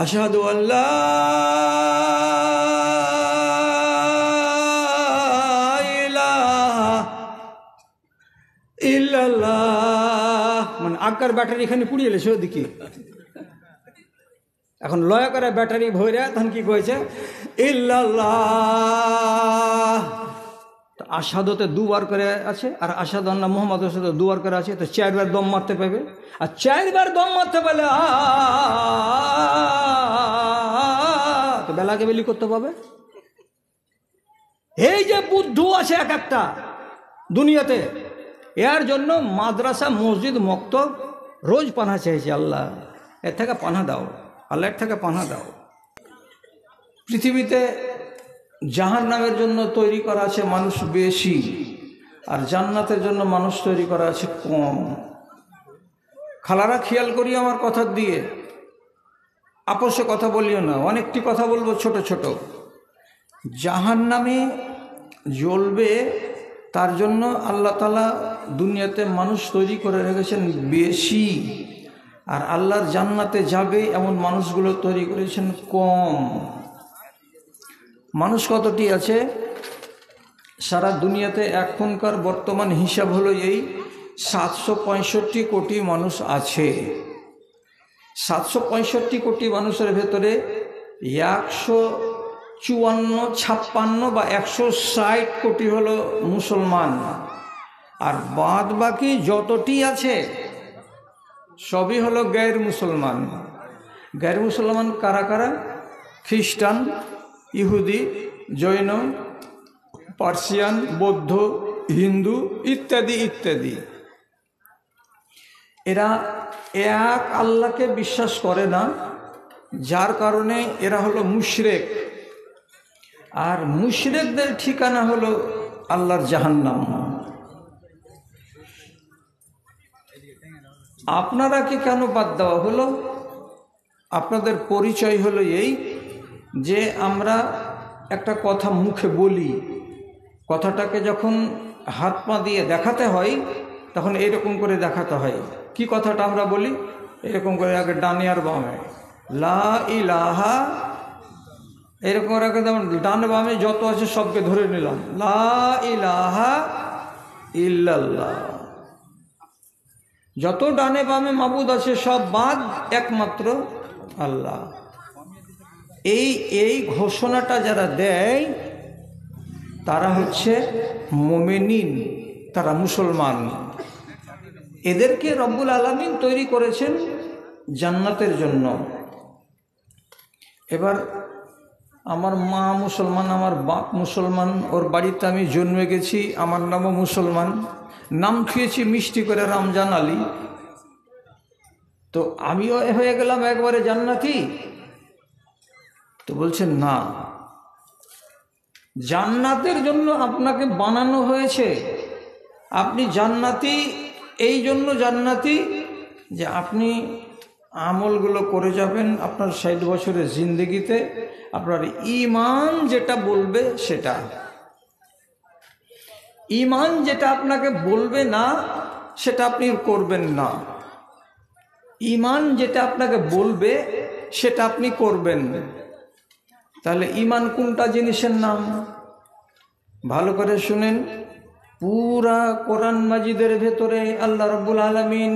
আশহাদু আল্লা ইলাহা ইল্লাল্লাহ, মানে আকার ব্যাটারি এখানে পুড়িয়ে এলেছে ওদিকে, এখন লয় করে ব্যাটারি ভরে তখন কি কয়েছে ইল্লাল্লাহ। আশহাদুতে দুবার করে আছে আর আশহাদু আন্না মুহাম্মাদুর রাসূলুল্লাহ দুবার করে আছে, তো চারবার দম মারতে পারবে, আর চারবার দম মারতে পারলে তো বেলাকে বেলি করতে পারবে। এই যে বুদ্ধ আছে এক একটা দুনিয়াতে, এর জন্য মাদ্রাসা মসজিদ মক্তব রোজ পানা চাইছে, আল্লাহ এর থেকে পানা দাও, আল্লাহ এর থেকে পানা দাও। পৃথিবীতে জাহান্নামের জন্য তৈরি করা আছে মানুষ বেশি, আর জান্নাতের জন্য মানুষ তৈরি করা আছে কম। খালারা খেয়াল করি আমার কথা দিয়ে, আপোষে কথা বলিও না, অনেকটি কথা বলবো ছোট ছোট। জাহান্নামে জ্বলবে তার জন্য আল্লাহ তাআলা দুনিয়াতে মানুষ তৈরি করে রেখেছেন বেশি, আর আল্লাহর জান্নাতে যাবে এমন মানুষগুলো তৈরি করেছেন কম। মানুষ কতটি আছে সারা দুনিয়াতে? এখনকার বর্তমান হিসাব হলো এই 765 কোটি মানুষ আছে। 765 কোটি মানুষের ভেতরে 154-56 বা 160 কোটি হলো মুসলমান, আর বাদ বাকি যতটি আছে সবই হলো গায়ের মুসলমান। গায়ের মুসলমান কারা কারা? খ্রিস্টান, ইহুদি, জৈন, পার্সিয়ান, বৌদ্ধ, হিন্দু ইত্যাদি ইত্যাদি। এরা এক আল্লাহকে বিশ্বাস করে না, যার কারণে এরা হলো মুশরিক, আর মুশরিকদের ঠিকানা হলো আল্লাহর জাহান্নাম। আপনারাকে কেন বাদ দেওয়া হলো? আপনাদের পরিচয় হলো এই যে আমরা একটা কথা মুখে বলি, কথাটাকে যখন হাত পা দিয়ে দেখাতে হয় তখন এরকম করে দেখাতে হয়। কি কথাটা আমরা বলি? এরকম করে আগে ডানে আর বামে লা ইলাহা, এরকম করে আগে যেমন ডান বামে যত আছে সবকে ধরে নিলাম, লা ইলাহা ইল্লাল্লাহ। যত ডানে বামে মাবুদ আছে সব বাদ, একমাত্র আল্লাহ। এই ঘোষণাটা যারা দেয় তারা হচ্ছে মুমিনিন, তারা মুসলমান। এদেরকে রব্বুল আলামিন তৈরি করেছেন জান্নাতের জন্য। এবার আমার মা মুসলমান, আমার বাপ মুসলমান, ওর বাড়িতে আমি জন্মে গেছি, আমার নামও মুসলমান, নাম খেয়েছি মিষ্টি করে রমজান আলী, তো আমিও হয়ে গেলাম একবারে জান্নাতি? তো বলছেন না, জান্নাতের জন্য আপনাকে বানানো হয়েছে। আপনি জান্নাতি এই জন্য জান্নাতি যে আপনি আমলগুলো করে যাবেন আপনার 60 বছরের জিন্দেগিতে, আপনার ঈমান যেটা বলবে সেটা। ঈমান যেটা আপনাকে বলবে না সেটা আপনি করবেন না, ঈমান যেটা আপনাকে বলবে সেটা আপনি করবেন। তাহলে ঈমান কোনটা জিনিসের নাম? ভালো করে শুনেন, পুরা কোরআন মাজিদের ভেতরে আল্লাহ রাব্বুল আলামিন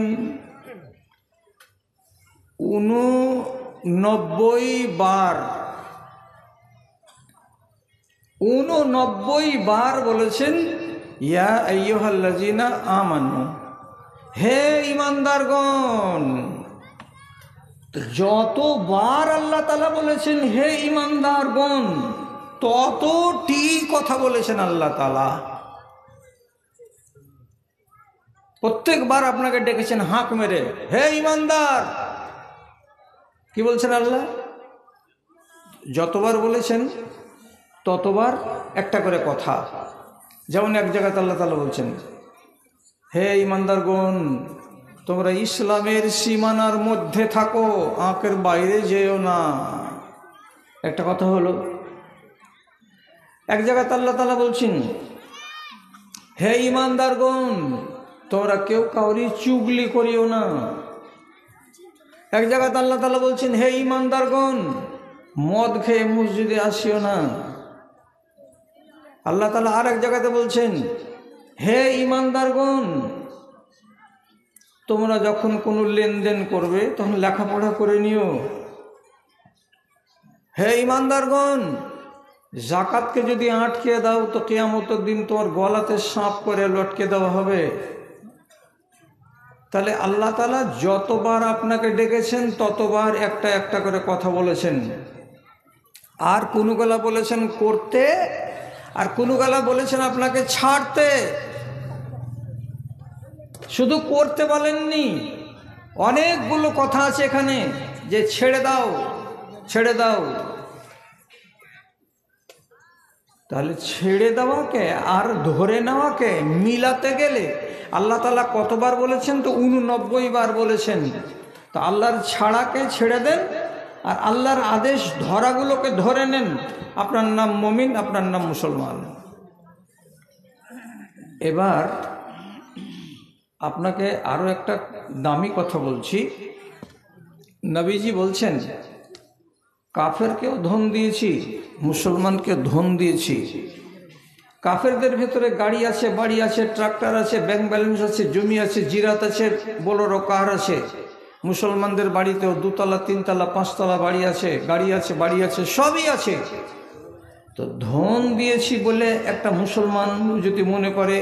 89 বার বলেছেন ইয়া আইয়ুহাল্লাযিনা আমানু, হে ঈমানদারগণ। যতবার আল্লাহ তাআলা বলেছেন হে ঈমানদারগণ, ততটি কথা বলেছেন আল্লাহ তাআলা। প্রত্যেকবার আপনাকে ডেকেছেন হাঁক মেরে, হে ঈমানদার। কি বলছেন আল্লাহ? যতবার বলেছেন ততবার একটা করে কথা। যেমন এক জায়গাতে আল্লাহ তাআলা বলছেন, হে ঈমানদারগণ, তোমরা ইসলামের সীমানার মধ্যে থাকো, আঁকের বাইরে যেও না। একটা কথা হলো। এক জায়গাতে আল্লাহ তাআলা বলছেন, হে ঈমানদারগণ, তোমরা কেউ কাউরি চুগলি করিও না। এক জায়গাতে আল্লাহ তাআলা বলছেন, হে ঈমানদারগণ, মদ খেয়ে মসজিদে আসিও না। আল্লাহ তাআলা আর এক জায়গাতে বলছেন, হে ঈমানদারগণ, তোমরা যখন কোনো লেনদেন করবে তখন লেখাপড়া করে নিও। হে ঈমানদারগণ, জাকাতকে যদি আটকে দাও তো কিয়ামতের দিন তোমার গলাতে সাপ করে লটকে দেওয়া হবে। তাহলে আল্লাহ তাআলা যতবার আপনাকে ডেকেছেন ততবার একটা একটা করে কথা বলেছেন। আর কোনো গলা বলেছেন করতে, আর কোনো গলা বলেছেন আপনাকে ছাড়তে। শুধু করতে বলেননি, অনেকগুলো কথা আছে এখানে যে ছেড়ে দাও, ছেড়ে দাও। তাহলে ছেড়ে দেওয়াকে আর ধরে নেওয়াকে মিলাতে গেলে আল্লাহ তাআলা কতবার বলেছেন? তো 89 বার বলেছেন। তো আল্লাহর ছাড়াকে ছেড়ে দেন আর আল্লাহর আদেশ ধরাগুলোকে ধরে নেন। আপনার নাম মুমিন, আপনার নাম মুসলমান। এবার আপনাকে আরও একটা দামি কথা বলছি। নবীজি বলছেন, কাফেরকেও ধন দিয়েছি, মুসলমানকে ধন দিয়েছি। কাফেরদের ভেতরে গাড়ি আছে, বাড়ি আছে, ট্রাক্টর আছে, ব্যাংক ব্যালেন্স আছে, জমি আছে, জিরাত আছে, বোলেরো কার আছে। মুসলমানদের বাড়িতেও 2 তলা 3 তলা 5 তলা বাড়ি আছে, গাড়ি আছে, বাড়ি আছে, সবই আছে। তো ধন দিয়েছি বলে একটা মুসলমান যদি মনে করে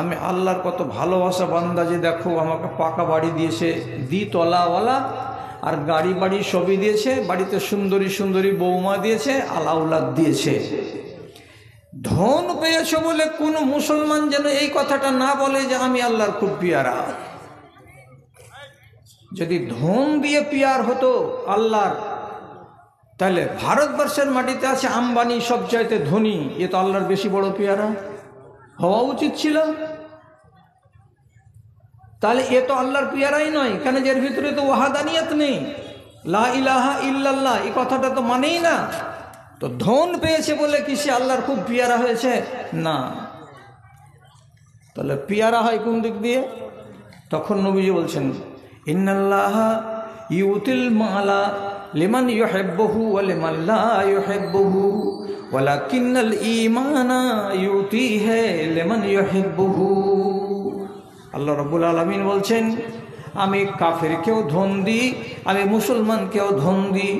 আমি আল্লাহর কত ভালোবাসা বান্দা, যে দেখো আমাকে পাকা বাড়ি দিয়েছে, 2 তলাওয়ালা, আর গাড়ি বাড়ি সবই দিয়েছে, বাড়িতে সুন্দরী সুন্দরী বৌমা দিয়েছে, আলাউলাদ দিয়েছে। ধন পেয়েছো বলে কোনো মুসলমান যেন এই কথাটা না বলে যে আমি আল্লাহর খুব পিয়ারা। যদি ধন দিয়ে পিয়ার হতো আল্লাহর, তাহলে ভারতবর্ষের মাটিতে আছে আম্বানি সবচাইতে ধনী, এ তো আল্লাহর বেশি বড় পিয়ারা হওয়া উচিত ছিল। তাহলে এ তো আল্লাহর পিয়ারাই নয়, কেন? এর ভিতরে তো ওয়াহাদানিয়ত নেই, লা ইলাহা ইল্লাল্লাহ এই কথাটা তো মানেই না। তো ধন পেয়েছে বলে কি সে আল্লাহর খুব পিয়ারা হয়েছে? না। তাহলে পিয়ারা হয় কোন দিক দিয়ে? তখন নবীজি বলছেন, ইন্নাল্লাহা ইউতিল মালা লিমান ইউহিব্বুহু ওয়া লিমান লা ইউহিব্বুহু ওয়ালাকিন্নাল ঈমানা ইউতিহি লিমান ইউহিব্বুহু। আল্লাহ রাব্বুল আলামিন বলছেন, আমি কাফেরকেও ধন দিই, আমি মুসলমানকেও ধন দিই,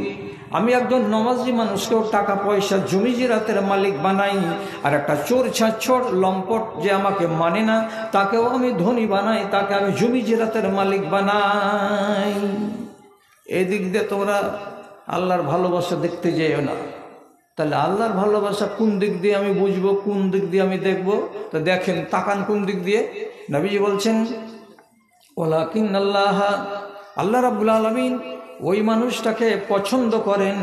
আমি একজন নমাজি মানুষকেও টাকা পয়সা জমি জিরাতের মালিক বানাই, আর একটা চোর ছাচ্ছর লম্পট যে আমাকে মানে না তাকেও আমি ধনী বানাই, তাকে আমি জমি জিরাতের মালিক বানাই। এদিক দিয়ে তোমরা আল্লাহর ভালোবাসা দেখতে যেও না। তাহলে আল্লাহর ভালোবাসা কোন দিক দিয়ে আমি বুঝবো, কোন দিক দিয়ে আমি দেখবো? তো দেখেন, তাকান কোন দিক দিয়ে। নবীজি বলছেন, ওয়ালাকিন্নাল্লাহ, আল্লাহ রাব্বুল আলামিন ওই মানুষটাকে পছন্দ করেন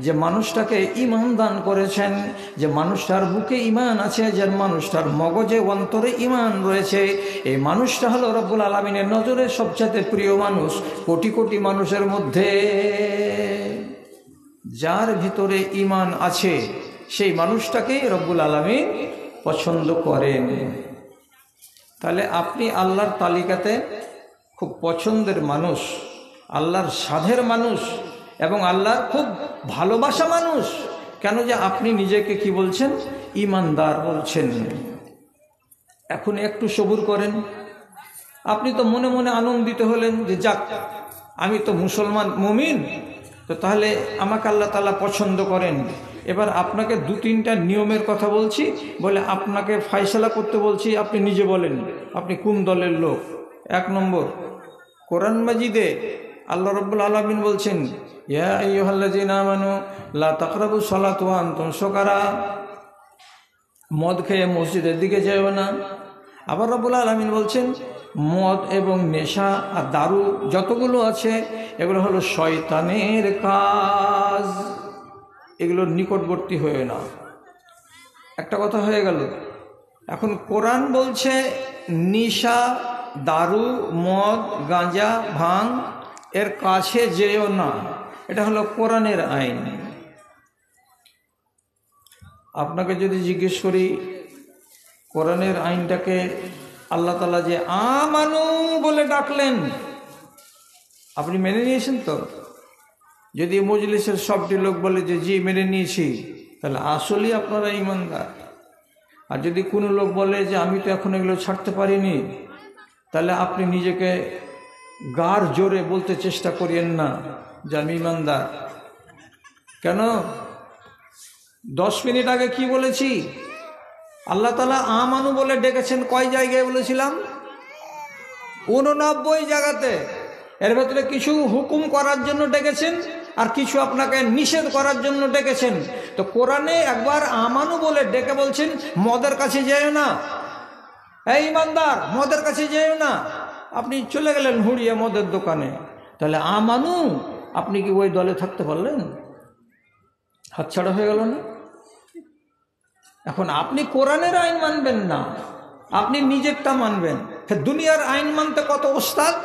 যে মানুষটাকে ঈমান দান করেছেন, যে মানুষটার বুকে ঈমান আছে, যে মানুষটার মগজে অন্তরে ঈমান রয়েছে। এই মানুষটা হলো রব্বুল আলামিনের নজরে সবচেয়ে প্রিয় মানুষ। কোটি কোটি মানুষের মধ্যে যার ভিতরে ঈমান আছে সেই মানুষটাকেই রব্বুল আলামিন পছন্দ করেন। তাহলে আপনি আল্লাহর তালিকাতে খুব পছন্দের মানুষ, আল্লাহর সাধের মানুষ এবং আল্লাহর খুব ভালোবাসা মানুষ। কেন? যে আপনি নিজেকে কি বলছেন? ঈমানদার বলছেন। এখন একটু সবুর করেন। আপনি তো মনে মনে আনন্দিত হলেন যে যাক, আমি তো মুসলমান মুমিন, তো তাহলে আমাকে আল্লাহ তাআলা পছন্দ করেন। এবার আপনাকে 2-3টা নিয়মের কথা বলছি, বলে আপনাকে ফয়সালা করতে বলছি, আপনি নিজে বলেন আপনি কোন দলের লোক। 1 নম্বর, কোরআন মাজিদে আল্লাহ রাব্বুল আলামিন বলছেন, ইয়া আইয়ুহাল্লাযীনা আমানু লা তাকরাবুস সালাতা ওয়া আনতুম সুকারা, মদ খেয়ে মসজিদের দিকে যেও না। আবার রাব্বুল আলামিন বলছেন, মদ এবং নেশা আর দারু যতগুলো আছে এগুলো হলো শয়তানের কাজ, এগুলোর নিকটবর্তী হয়ে না। একটা কথা হয়ে গেল। এখন কোরআন বলছে নেশা, দারু, মদ, গাঁজা, ভাং এর কাছে যেও না, এটা হলো কোরআনের আইন। আপনাকে যদি জিজ্ঞেস করি কোরআনের আইনটাকে আল্লাহ তাআলা যে আমানু বলে ডাকলেন, আপনি মেনে নিয়েছেন তো? যদি মজলিসের সবটি লোক বলে যে জি মেনে নিয়েছি, তাহলে আসলেই আপনারা ইমানদার। আর যদি কোনো লোক বলে যে আমি তো এখন এগুলো ছাড়তে পারিনি, তাহলে আপনি নিজেকে গার জোরে বলতে চেষ্টা করিয়েন না যে আমি ইমানদার। কেন? 10 মিনিট আগে কি বলেছি? আল্লাহ তাআলা আমানু বলে ডেকেছেন কয় জায়গায় বলেছিলাম? 89 জায়গাতে। এর ভেতরে কিছু হুকুম করার জন্য ডেকেছেন আর কিছু আপনাকে নিষেধ করার জন্য ডেকেছেন। তো কোরআনে একবার আমানু বলে ডেকে বলছেন মদের কাছে যেও না, এই ইমানদার মদের কাছে যেও না। আপনি চলে গেলেন হুড়িয়ে মদের দোকানে, তাহলে আমানু আপনি কি ওই দলে থাকতে পারলেন? হাতছাড়া হয়ে গেল না? এখন আপনি কোরআনের আইন মানবেন না, আপনি নিজেরটা মানবেন। দুনিয়ার আইন মানতে কত ওস্তাদ।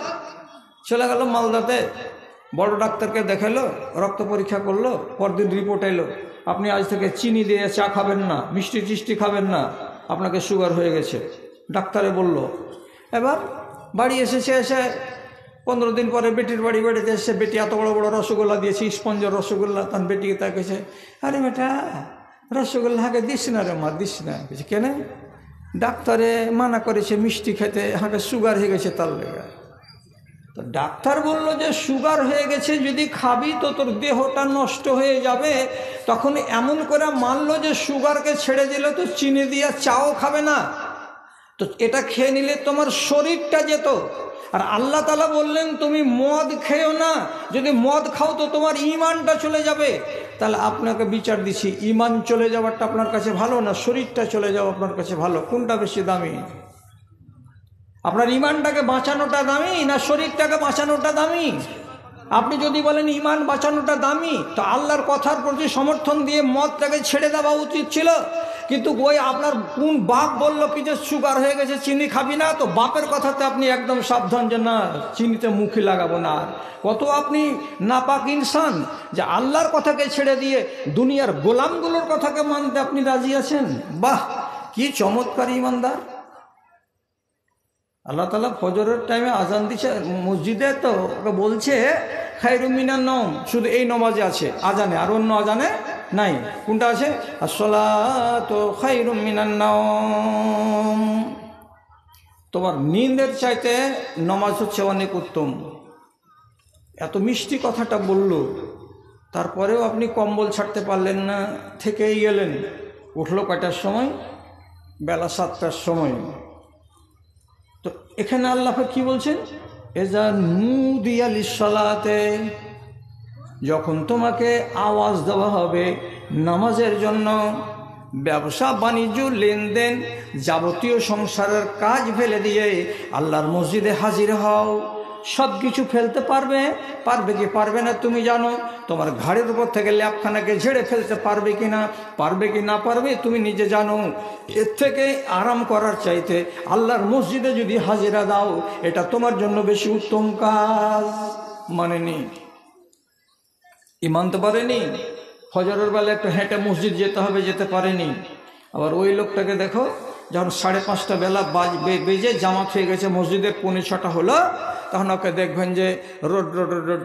চলে গেল মালদাতে, বড় ডাক্তারকে দেখালো, রক্ত পরীক্ষা করলো, পরদিন রিপোর্ট এলো আপনি আজ থেকে চিনি দিয়ে চা খাবেন না, মিষ্টি টিষ্টি খাবেন না, আপনাকে সুগার হয়ে গেছে। ডাক্তারে বলল। এবার বাড়ি এসেছে, এসে 15 দিন পরে বেটির বাড়িতে এসে বেটি এত বড় বড় রসগোল্লা দিয়েছে, স্পঞ্জ রসগোল্লা। তার বেটিকে তাকেছে, আরে বেটা রসগোল্লা হাঁকে দিস না রে মা, দিস না। কেন? ডাক্তারে মানা করেছে মিষ্টি খেতে, হাঁকে সুগার হয়ে গেছে তার লেগে। তো ডাক্তার বলল যে সুগার হয়ে গেছে, যদি খাবি তো তোর দেহটা নষ্ট হয়ে যাবে। তখন এমন করে মানলো যে সুগারকে ছেড়ে দিলে তো চিনি দিয়ে চাও খাবে না, তো এটা খেয়ে নিলে তোমার শরীরটা যেত। আর আল্লাহ তাআলা বললেন তুমি মদ খেও না, যদি মদ খাও তো তোমার ঈমানটা চলে যাবে। তাহলে আপনাকে বিচার দিচ্ছি, ঈমান চলে যাওয়াটা আপনার কাছে ভালো না শরীরটা চলে যাওয়া আপনার কাছে ভালো? কোনটা বেশি দামি? আপনার ঈমানটাকে বাঁচানোটা দামি না শরীরটাকে বাঁচানোটা দামি? আপনি যদি বলেন ঈমান বাঁচানোটা দামি, তো আল্লাহর কথার প্রতি সমর্থন দিয়ে মদটাকে ছেড়ে দেওয়া উচিত ছিল। কিন্তু ওই আপনার কোন বাপ বললো কি যে সুগার হয়ে গেছে চিনি খাবি না, তো বাপের কথাতে আপনি একদম সাবধান যে না চিনিতে মুখে লাগাবো না। কত আপনি নাপাক ইনসান যে আল্লাহর কথাকে ছেড়ে দিয়ে দুনিয়ার গোলামগুলোর কথাকে মানতে আপনি রাজি আছেন। বাহ, কি চমৎকার ইমানদার। আল্লাহ তাআলা ফজরের টাইমে আজান দিচ্ছে মসজিদে, তো ওকে বলছে খায়রুম মিনান নওম, শুধু এই নমাজে আছে আজানে, আর অন্য আজানে নাই। কোনটা আছে? আসসালাতু খায়রুম মিনান নওম। তোমার নিন্দের চাইতে নমাজ হচ্ছে অনেক উত্তম। এত মিষ্টি কথাটা বলল, তারপরেও আপনি কম্বল ছাড়তে পারলেন না, থেকেই গেলেন। উঠলো কয়টার সময়? বেলা 7টার সময়। তো এখানে আল্লাহ কি বলছেন? এজা নুদিয়া লিসসালাতে, যখন তোমাকে আওয়াজ দেওয়া হবে নামাজের জন্য, ব্যবসা বাণিজ্য লেনদেন যাবতীয় সংসারের কাজ ফেলে দিয়ে আল্লাহর মসজিদে হাজির হও। সব কিছু ফেলতে পারবে কি পারবে না তুমি জানো? তোমার ঘাড়ের উপর থেকে ল্যাপখানাকে ঝেড়ে ফেলতে পারবে কি না পারবে তুমি নিজে জানো। এর থেকে আরাম করার চাইতে আল্লাহর মসজিদে যদি হাজিরা দাও, এটা তোমার জন্য বেশি উত্তম কাজ। মানেনি, মানতে পারেনি। ফজরের বেলা একটু হেঁটে মসজিদ যেতে হবে, যেতে পারেনি। আবার ওই লোকটাকে দেখো, যখন 5:30 বেলা বেজে জামাত হয়ে গেছে, মসজিদের 5:45 হলো, তখন ওকে দেখবেন যে রোড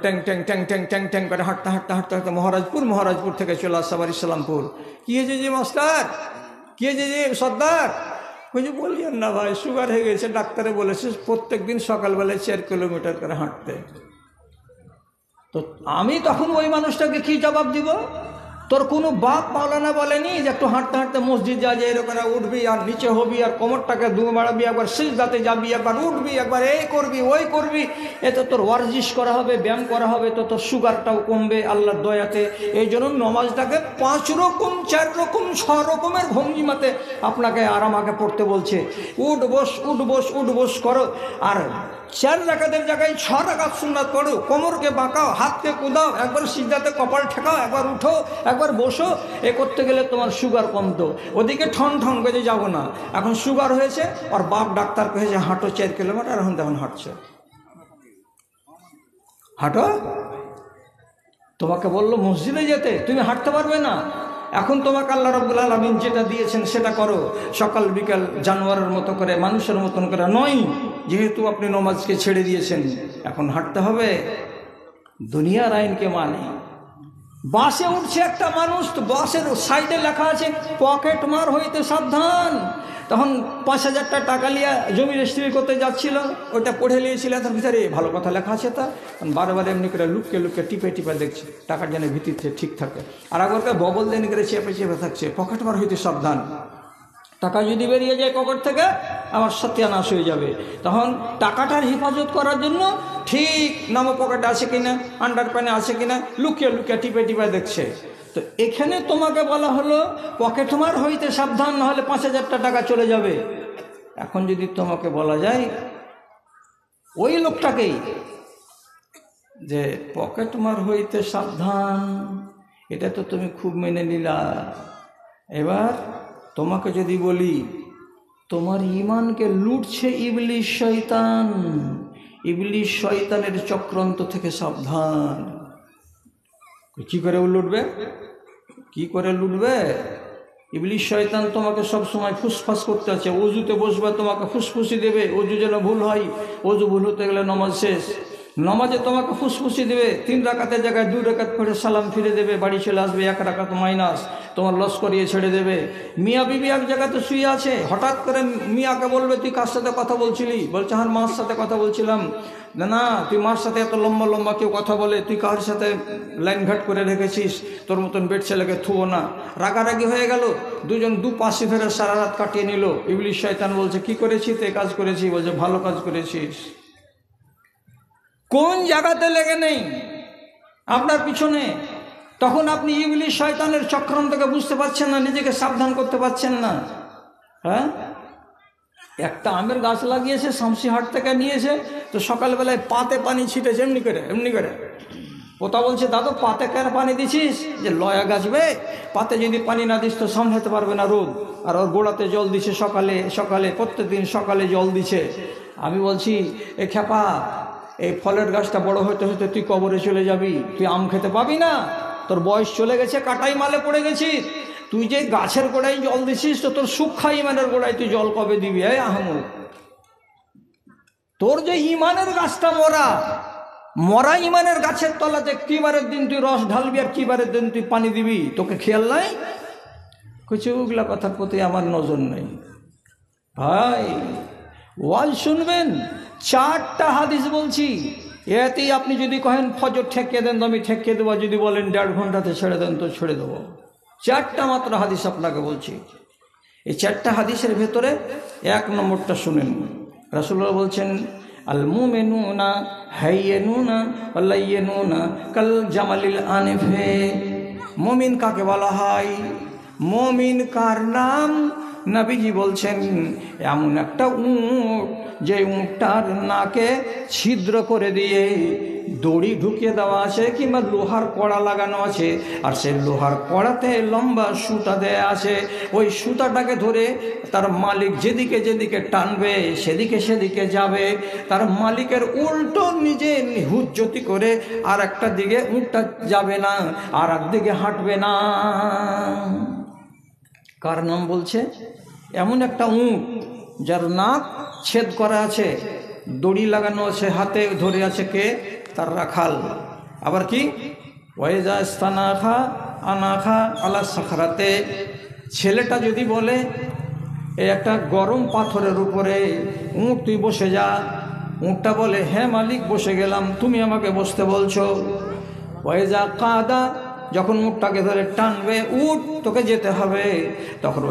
ট্যাং ট্যাং ট্যাং ট্যাং ট্যাং ট্যাং করে হাঁটতে মহারাজপুর থেকে চলে আসছে আবার ইসলামপুর। কি হয়েছে যে মাস্টার, কি হয়েছে যে সর্দার? বুঝে বলিয়েন না ভাই, সুগার হয়ে গেছে, ডাক্তারে বলেছে প্রত্যেক দিন সকালবেলায় 4 কিলোমিটার করে হাঁটতে। তো আমি তখন ওই মানুষটাকে কি জবাব দিব? তোর কোনো বাপ মাওলানা বলেনি যে একটু হাঁটতে হাঁটতে মসজিদ যা, যে এরকম উঠবি আর নিচে হবি আর কোমরটাকে বাড়াবি, একবার সিজদাতে যাবি, একবার উঠবি, একবার এই করবি ওই করবি, এতে তোর ওয়ার্জিশ করা হবে, ব্যায়াম করা হবে, তো তোর সুগারটাও কমবে আল্লাহর দয়াতে। এই জন্য নমাজটাকে 5 রকম 4 রকম 6 রকমের ভঙ্গিমাতে আপনাকে আর আমাকে পড়তে বলছে। উঠ বস করো, আর 4 রাকাতের জায়গায় 6 রাকাত সুন্নাত পড়ো। কোমরকে বাঁকাও, হাতকে কুদাও, একবার সিজদাতে কপাল ঠেকাও, একবার উঠো, একবার বসো। এ করতে গেলে তোমার সুগার কমতো। ওদিকে ঠন বেজে যাবো না। এখন সুগার হয়েছে, আর বাপ ডাক্তার কহেছে হাঁটো 4 কিলোমিটার, এখন তখন হাঁটছে। হাঁটো, তোমাকে বললো মসজিদে যেতে, তুমি হাঁটতে পারবে না। এখন তোমাকে আল্লাহ রাব্বুল আলামিন যেটা দিয়েছেন সেটা করো, সকাল বিকাল জানোয়ারের মতো করে, মানুষের মতন করে নয়। যেহেতু আপনি নামাজকে ছেড়ে দিয়েছেন, এখন হাঁটতে হবে। দুনিয়ার আইনকে মানে। বাসে উঠছে একটা মানুষ, তো বাসের সাইডে লেখা আছে পকেট মার হইতে সাবধান। তখন 5,000 টাকা নিয়ে জমি রেজিস্ট্রি করতে যাচ্ছিল, ওইটা পড়ে নিয়েছিল, তার ভিতরে ভালো কথা লেখা আছে। তা বারে বারে এমনি করে লুককে লুককে টিপে টিপে দেখছে টাকার যেন ভিত্তিতে ঠিক থাকে। আর একবার বগল দেন করে চেপে চেপে থাকছে, পকেট মার হইতে সাবধান, টাকা যদি বেরিয়ে যায় পকেট থেকে আমার সত্যানাশ হয়ে যাবে। তখন টাকাটার হেফাজত করার জন্য ঠিক নামো পকেটে আছে কিনা, আন্ডার প্যানে আছে কিনা, লুকিয়ে লুকিয়ে টিপে টিপে দেখছে। তো এখানে তোমাকে বলা হলো পকেট মার হইতে সাবধান, না হলে 5,000 টাকা চলে যাবে। এখন যদি তোমাকে বলা যায় ওই লোকটাকেই যে পকেট মার হইতে সাবধান, এটা তো তুমি খুব মেনে নিলা। এবার তোমাকে যদি বলি তোমার ঈমানকে লুটছে ইবলিশ শয়তান, ইবলিশ শয়তানের চক্রান্ত থেকে সাবধান। কি করে লুটবে? কি করে লুটবে? ইবলিশ শয়তান তোমাকে সব সময় ফুসফাস করতে আছে। অজুতে বসবে তোমাকে ফুসফুসি দেবে, অজু যেন ভুল হয়, অজু ভুল হতে গেলে নামাজ শেষ। নামাজে তোমাকে ফুসফুসি দেবে, 3 রাকাতের জায়গায় 2 রাকাত পড়ে সালাম ফিরে দেবে, বাড়ি চলে আসবে, 1 রাকাত মাইনাস, তোমার লস করিয়ে ছেড়ে দেবে। মিয়া বিবি এক জায়গাতে শুয়ে আছে, হঠাৎ করে মিয়াকে বলবে তুই কার সাথে কথা বলছিলি? বলছে হ্যাঁ মার সাথে কথা বলছিলাম। না, তুই মার সাথে এত লম্বা লম্বা কেউ কথা বলে, তুই কার সাথে লাইন ঘাট করে রেখেছিস? তোর মতন বেড ছেলেকে থুও না। রাগারাগি হয়ে গেল, দুজন দুপাশে ফেরে সারা রাত কাটিয়ে নিল। ইবলিশ শয়তান বলছে কি করেছি? তে কাজ করেছি। বলছে ভালো কাজ করেছিস। কোন জায়গাতে লেগে নেই আপনার পিছনে? তখন আপনি ইবলিশ শয়তানের চক্রান্তকে বুঝতে পারছেন না, নিজেকে সাবধান করতে পারছেন না। হ্যাঁ, একটা আমের গাছ লাগিয়েছে, শামসিহাট থেকে নিয়েছে, তো সকালবেলায় পাতে পানি ছিটেছে এমনি করে। পোতা বলছে দাদু পাতে কেন পানি দিছিস? যে লয়া গাছবে, পাতে যদি পানি না দিস তো সামলাতে পারবে না রোদ। আর ওর গোড়াতে জল দিছে সকালে সকালে, প্রত্যেকদিন সকালে জল দিছে। আমি বলছি এ খেপা, এই ফলের গাছটা বড় হতে হতে তুই কবরে চলে যাবি, তুই আম খেতে পাবি না, তোর বয়স চলে গেছে, কাটাই মালে পড়ে গেছিস। তুই যে গাছের গোড়ায় জল দিছিস, তো তোর সুক্ষা ইমানের গোড়ায় তুই জল কবে দিবি? আহমদ, তোর যে ইমানের গাছটা মরা ইমানের গাছের তলাতে কি বারের দিন তুই রস ঢালবি আর কি বারের দিন তুই পানি দিবি, তোকে খেয়াল নাই? কিছু ওগুলা কথার প্রতি আমার নজর নেই। ভাই ওয়াজ শুনবেন, 4টা হাদিস বলছি, এতেই আপনি যদি কহেন ফজর ঠেকিয়ে দেন তো আমি ঠেকিয়ে দেবো, যদি বলেন 1.5 ঘন্টাতে ছেড়ে দেন তো ছেড়ে দেবো। 4টা মাত্র হাদিস আপনাকে বলছি। এই 4টা হাদিসের ভেতরে 1 নম্বরটা শুনেন। রাসূলুল্লাহ বলছেন আল মুমিনুনা হাইয়ুনা ওয়ালাইয়ুনা কাল জামালিল আনিফে। মুমিন কাকে বলা হয়? মুমিন কার নাম? নবীজি বলছেন এমন একটা উট, যে উটটার নাকে ছিদ্র করে দিয়ে দড়ি ঢুকিয়ে দেওয়া আছে কিংবা লোহার কড়া লাগানো আছে, আর সেই লোহার কড়াতে লম্বা সুতা দেয়া আছে। ওই সুতাটাকে ধরে তার মালিক যেদিকে যেদিকে টানবে সেদিকে সেদিকে যাবে। তার মালিকের উল্টো নিজে হুজ্জতি করে আর একটা দিকে উটটা যাবে না, আর একদিকে হাঁটবে না। কার নাম বলছে? এমন একটা উট যার নাক ছেদ করা আছে, দড়ি লাগানো আছে, হাতে ধরে আছে কে? তার রাখাল। আবার কি ওয়াইজা ইস্তানাখা আনাখা আলা সাখরাতে। ছেলেটা যদি বলে এই একটা গরম পাথরের উপরে উট তুই বসে যা, উটটা বলে হ্যাঁ মালিক বসে গেলাম, তুমি আমাকে বসতে বলছো। ওয়াইজা কাদা, যখন উটটাকে ধরে টানবে, উট তোকে যেতে হবে, তখন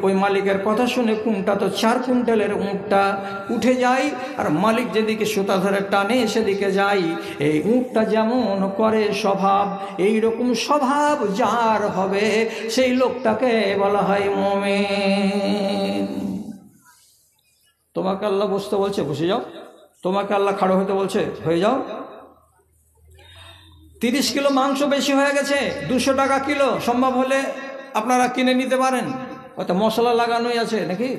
ওই মালিকের কথা শুনে কোনটা তো 4 কুইন্টালের উটটা উঠে যায়, আর মালিক যেদিকে সুতা ধরে টানে সেদিকে যায়। এই উটটা যেমন করে স্বভাব, এই রকম স্বভাব যার হবে সেই লোকটাকে বলা হয় মুমিন। তোমাকে আল্লাহ বসতে বলছে বসে যাও, তোমাকে আল্লাহ খাড়ো হতে বলছে হয়ে যাও। 30 কিলো মাংস বেশি হয়ে গেছে, 200 টাকা কিলো, সম্ভব হলে আপনারা কিনে নিতে পারেন। ওতে মশলা লাগানোই আছে নাকি?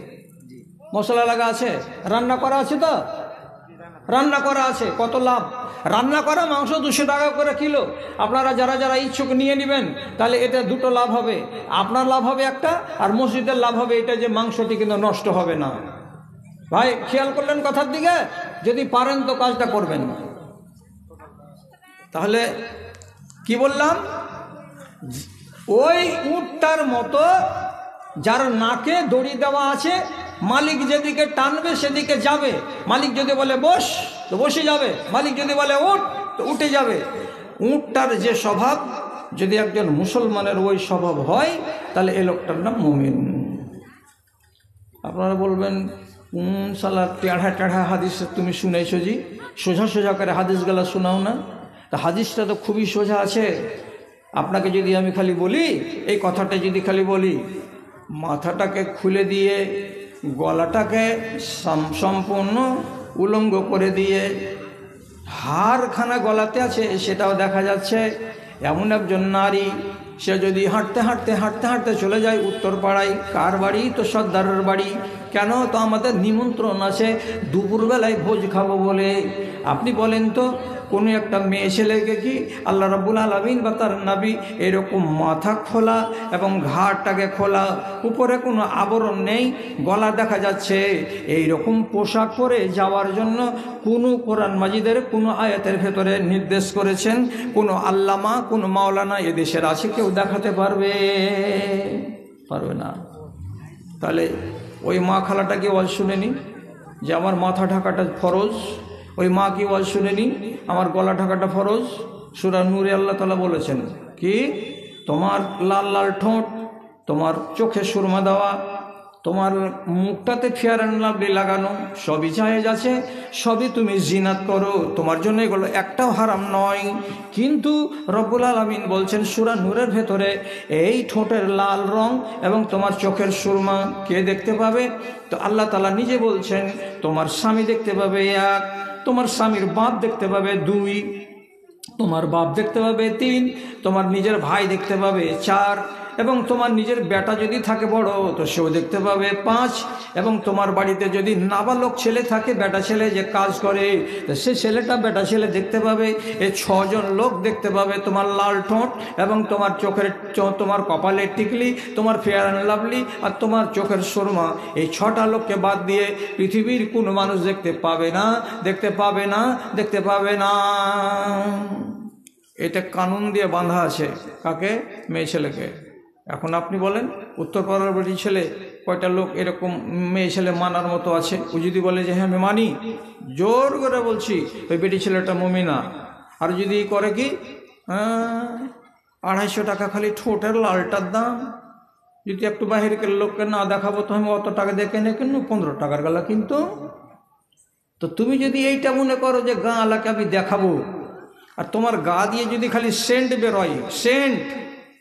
মশলা লাগা আছে, রান্না করা আছে, তো রান্না করা আছে। কত লাভ! রান্না করা মাংস 200 টাকা করে কিলো। আপনারা যারা যারা ইচ্ছুক নিয়ে নেবেন, তাহলে এটা 2টো লাভ হবে। আপনার লাভ হবে একটা, আর মসজিদের লাভ হবে এটা যে মাংসটি কিন্তু নষ্ট হবে না। ভাই খেয়াল করলেন কথার দিকে? যদি পারেন তো কাজটা করবেন। তাহলে কি বললাম, ওই উটটার মতো যার নাকে দড়ি দেওয়া আছে, মালিক যেদিকে টানবে সেদিকে যাবে। মালিক যদি বলে বস তো বসে যাবে, মালিক যদি বলে উঠ তো উঠে যাবে। উটটার যে স্বভাব, যদি একজন মুসলমানের ওই স্বভাব হয়, তাহলে এই লোকটার নাম মুমিন। আপনারা বলবেন কোন সালা টেढ़া টেढ़া হাদিস তুমি শুনেছো জি, সোজা সোজা করে হাদিসগুলা শোনাও না। তা হাদিসটা তো খুবই সোজা আছে। আপনাকে যদি আমি খালি বলি, এই কথাটা যদি খালি বলি, মাথাটাকে খুলে দিয়ে গলাটাকে সম্পূর্ণ উলঙ্গ করে দিয়ে হাড়খানা গলাতে আছে সেটাও দেখা যাচ্ছে, এমন একজন নারী, সে যদি হাঁটতে হাঁটতে হাঁটতে হাঁটতে চলে যায় উত্তরপাড়ায়, কার বাড়ি? তো সর্দারের বাড়ি। কেন? তো আমাদের নিমন্ত্রণ আছে দুপুরবেলায় ভোজ খাবো বলে। আপনি বলেন তো, কোনো একটা মেয়ে ছেলেকে কি আল্লাহ রাব্বুল আলামিন বা তার নবী এরকম মাথা খোলা এবং ঘাড়টাকে খোলা, উপরে কোনো আবরণ নেই, গলা দেখা যাচ্ছে, এই রকম পোশাক পরে যাওয়ার জন্য কোনো কোরআন মাজিদের কোনো আয়াতের ভেতরে নির্দেশ করেছেন? কোনো আল্লামা, কোনো মাওলানা এদেশের আছে কেউ দেখাতে পারবে? পারবে না। তাহলে ওই মা খালাটা কি ওয়াজ শুনেনি যে আমার মাথা ঢাকাটা ফরজ? ওই মা কি ওয়াজ শুনেনি আমার গলা ঢাকাটা ফরজ? সূরা নূরে আল্লাহ তাআলা বলেছেন কি, তোমার লাল লাল ঠোঁট, তোমার চোখে সুরমা দেওয়া, তোমার মুখটাতে ফেয়ার অ্যান্ড লাভলি লাগানো, সবই জায়েজ আছে, সবই তুমি জিনাত করো, তোমার জন্য এগুলো একটাও হারাম নয়। কিন্তু রব্বুল আলামিন বলছেন সূরা নূরের ভেতরে, এই ঠোঁটের লাল রং এবং তোমার চোখের সুরমা কে দেখতে পাবে? তো আল্লাহ তাআলা নিজে বলছেন, তোমার স্বামী দেখতে পাবে 1, তোমার স্বামীর বাপ দেখতে পাবে 2, তোমার বাপ দেখতে পাবে 3, তোমার নিজের ভাই দেখতে পাবে 4, এবং তোমার নিজের বেটা যদি থাকে বড় তো সেও দেখতে পাবে 5, এবং তোমার বাড়িতে যদি নাবালক ছেলে থাকে, বেটা ছেলে যে কাজ করে, তো সে ছেলেটা বেটা ছেলে দেখতে পাবে। এই 6 জন লোক দেখতে পাবে তোমার লাল ঠোঁট এবং তোমার চোখের, তোমার কপালের টিকলি, তোমার ফেয়ার অ্যান্ড লাভলি আর তোমার চোখের সুরমা। এই 6টা লোককে বাদ দিয়ে পৃথিবীর কোনো মানুষ দেখতে পাবে না, দেখতে পাবে না, দেখতে পাবে না। এটা কানুন দিয়ে বাঁধা আছে। কাকে? মেয়ে ছেলেকে। এখন আপনি বলেন উত্তরপাড়ার বাড়ি ছেলে কয়টা লোক এরকম মেয়ে ছেলে মানার মতো আছে? ও যদি বলে যে হ্যাঁ আমি মানি, জোর করে বলছি ওই বেটি ছেলেটা মুমিনা। আর যদি করে কি 250 টাকা খালি ঠোঁটের লালটার দাম, যদি একটু বাহিরের লোককে না দেখাবো তো আমি অত টাকা দেখে নে কিনু, 15 টাকার গালা। কিন্তু তো তুমি যদি এইটা মনে করো যে গা আলাকে আমি দেখাবো, আর তোমার গা দিয়ে যদি খালি সেন্ট বেরোয়, সেন্ট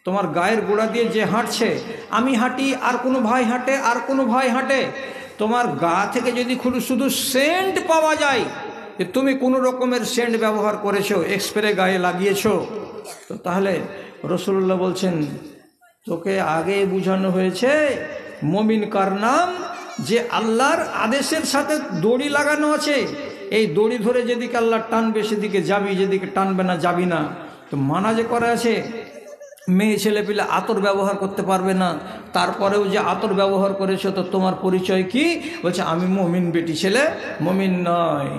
তোমার গায়ের গোড়া দিয়ে যে হাঁটছে, আমি হাঁটি, আর কোনো ভাই হাঁটে, আর কোনো ভাই হাঁটে, তোমার গা থেকে যদি শুধু সেন্ট পাওয়া যায় যে তুমি কোনো রকমের সেন্ট ব্যবহার করেছো, এক্সপ্রে গায়ে লাগিয়েছো, তো তাহলে রাসূলুল্লাহ বলছেন তোকে আগে বুঝানো হয়েছে মুমিন কার নাম? যে আল্লাহর আদেশের সাথে দড়ি লাগানো আছে, এই দড়ি ধরে যেদিকে আল্লাহ টানবে সেদিকে যাবি, যেদিকে টানবে না যাবি না। তো মানা যে করা আছে মেয়ে ছেলে পেলে আতর ব্যবহার করতে পারবে না, তারপরেও যে আতর ব্যবহার করেছো, তো তোমার পরিচয় কি? বলছে আমি মুমিন বেটি ছেলে, মুমিন নয়।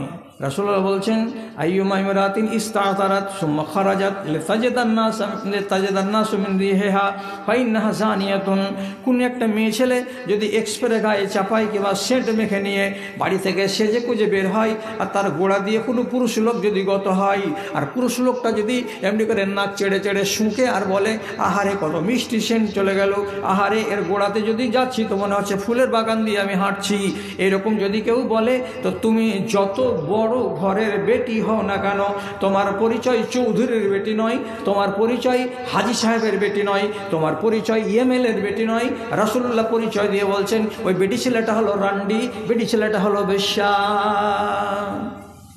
রাসূলুল্লাহ বলছেন আইয়ুমা ইমরাতিন ইস্তাতারাত সুম্মা খারাজাত লিতাজিদান নাস মিন রিহা ফাইন্নাহা জানিয়াতুন। কোন একটা মেয়ে ছেলে যদি এক্সপ্রে গায়ে চাপায় কিংবা সেন্ট মেখে নিয়ে বাড়ি থেকে সেজে কুজে বের হয়, আর তার গোড়া দিয়ে কোনো পুরুষ লোক যদি গত হয়, আর পুরুষ লোকটা যদি এমনি করে নাক চেড়ে চেড়ে শুঁকে আর বলে আহারে কত মিষ্টি সেন্ট চলে গেল, আহারে এর গোড়াতে যদি যাচ্ছি তো মনে হচ্ছে ফুলের বাগান দিয়ে আমি হাঁটছি, এরকম যদি কেউ বলে, তো তুমি যত বড় ঘরের বেটি হও না কেন, তোমার পরিচয় চৌধুরীর বেটি নয়, তোমার পরিচয় হাজী সাহেবের বেটি নয়, তোমার পরিচয় এমএলএর বেটি নয়। রাসূলুল্লাহ পরিচয় দিয়ে বলছেন ওই বেটি ছেলেটা হলো রান্ডি, বেটি ছেলেটা হলো বেশ্যা।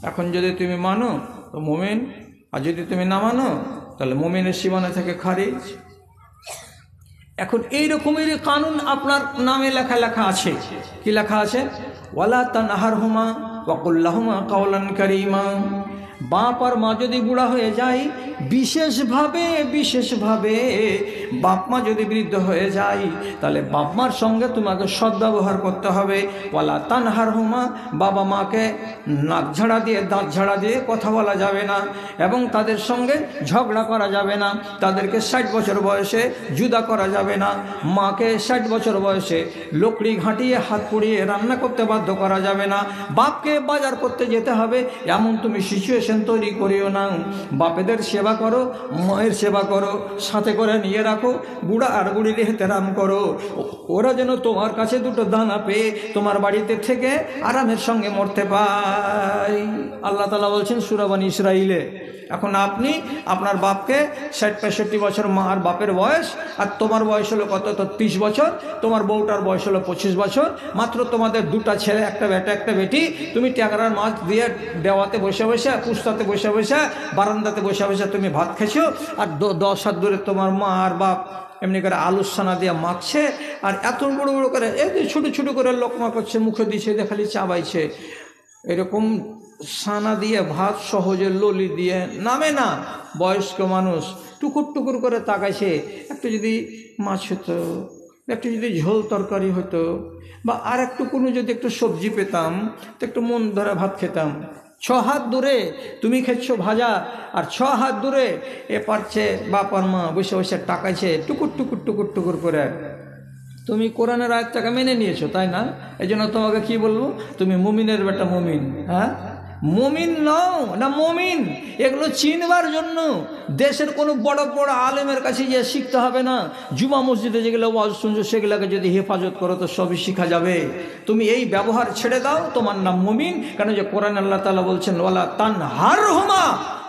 এখন যদি তুমি মানো তো মুমিন, আর যদি তুমি না মানো তাহলে মুমিনের সীমানা থেকে খারিজ। এখন এই রকমের কানুন আপনার নামে লেখা আছে। কি লেখা আছে? ওয়ালা তানহারহুমা ওয়া কুল লাহুমা কাওলান কারীমা। বাপ আর মা যদি বুড়া হয়ে যায়, বিশেষভাবে বাপ মা যদি বৃদ্ধ হয়ে যায় তাহলে বাপ মার সঙ্গে তোমাকে সদ্ব্যবহার করতে হবে। ওয়ালা তানহারহুমা, বাবা মাকে নাক ঝাড়া দিয়ে দাঁত ঝাড়া দিয়ে কথা বলা যাবে না এবং তাদের সঙ্গে ঝগড়া করা যাবে না। তাদেরকে 60 বছর বয়সে জুদা করা যাবে না। মাকে 60 বছর বয়সে লকড়ি ঘাঁটিয়ে হাত পুড়িয়ে রান্না করতে বাধ্য করা যাবে না। বাপকে বাজার করতে যেতে হবে এমন তুমি সিচুয়েশন তৈরি করিও না। বাপেদের সেবা করো, মায়ের সেবা করো, সাথে করে নিয়ে রাখো, বুড়া আর বুড়ির এহতেরাম করো। ওরা যেন তোমার কাছে দুটো দানা পেয়ে তোমার বাড়িতে থেকে আরামের সঙ্গে মরতে পায়। আল্লাহ তাআলা বলছেন সূরা বনী ইসরাঈলে। এখন আপনি আপনার বাপকে 60-65 বছর মা আর বাপের বয়স, আর তোমার বয়স হলো কত? তো 30 বছর। তোমার বউটার বয়স হলো 25 বছর। মাত্র তোমাদের দুটা ছেলে, একটা বেটা একটা বেটি। তুমি ট্যাংরার মাছ দিয়ে দেওয়াতে বসে বসে, পুস্তাতে বসে বসে, বারান্দাতে বসে বসে তুমি ভাত খেয়েছো, আর 10 হাত দূরে তোমার মা আর বাপ এমনি করে আলুর সানা দিয়ে মাখছে, আর এত বড় বড় করে এই ছোটো ছোটো করে লোকমা করছে, মুখে দিচ্ছে, খালি চাবাইছে। এরকম সানা দিয়ে ভাত সহজে ললি দিয়ে নামে না। বয়স্ক মানুষ টুকুর টুকুর করে তাকাইছে, একটু যদি মাছ হতো, একটু যদি ঝোল তরকারি হতো, বা আর একটু কোনো যদি একটু সবজি পেতাম তো একটু মন ধরে ভাত খেতাম। 6 হাত দূরে তুমি খেচ্ছ ভাজা, আর 6 হাত দূরে এ পারছে বাপার মা বসে বসে টাকাইছে টুকুর টুকুর টুকুর টুকুর করে। তুমি কোরআনের আয়াতটাকে মেনে নিয়েছো, তাই না? এই জন্য তোমাকে কি বলবো, তুমি মুমিনের বেটা মুমিন। হ্যাঁ, মুমিন নও না মুমিন, এগুলো চিনবার জন্য দেশের কোনো বড় বড় আলেমের কাছে গিয়ে শিখতে হবে না। জুমা মসজিদে যেগুলো ওয়াজ শুনছো সেগুলোকে যদি হেফাজত করো তো সবই শেখা যাবে। তুমি এই ব্যবহার ছেড়ে দাও, তোমার নাম মুমিন। কেন যে কোরআন আল্লাহ তাআলা বলছেন ওয়ালা তানহারহুমা,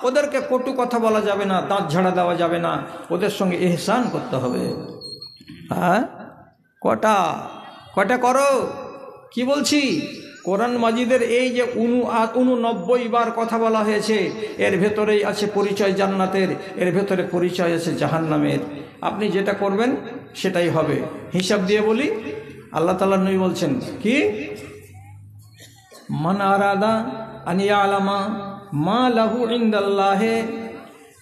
ওদেরকে কটু কথা বলা যাবে না, দাঁত ঝাড়া দেওয়া যাবে না, ওদের সঙ্গে ইহসান করতে হবে। হ্যাঁ, কটা করো, কি বলছি? কোরআন মাজিদের এই যে 89 বার কথা বলা হয়েছে, এর ভেতরেই আছে পরিচয় জান্নাতের, এর ভেতরে পরিচয় আছে জাহান্নামের। আপনি যেটা করবেন সেটাই হবে। হিসাব দিয়ে বলি, আল্লাহ তাআলা নবী বলছেন কি, মান আরাদা আন ইয়ালামা মা লাহু ইনদাল্লাহি,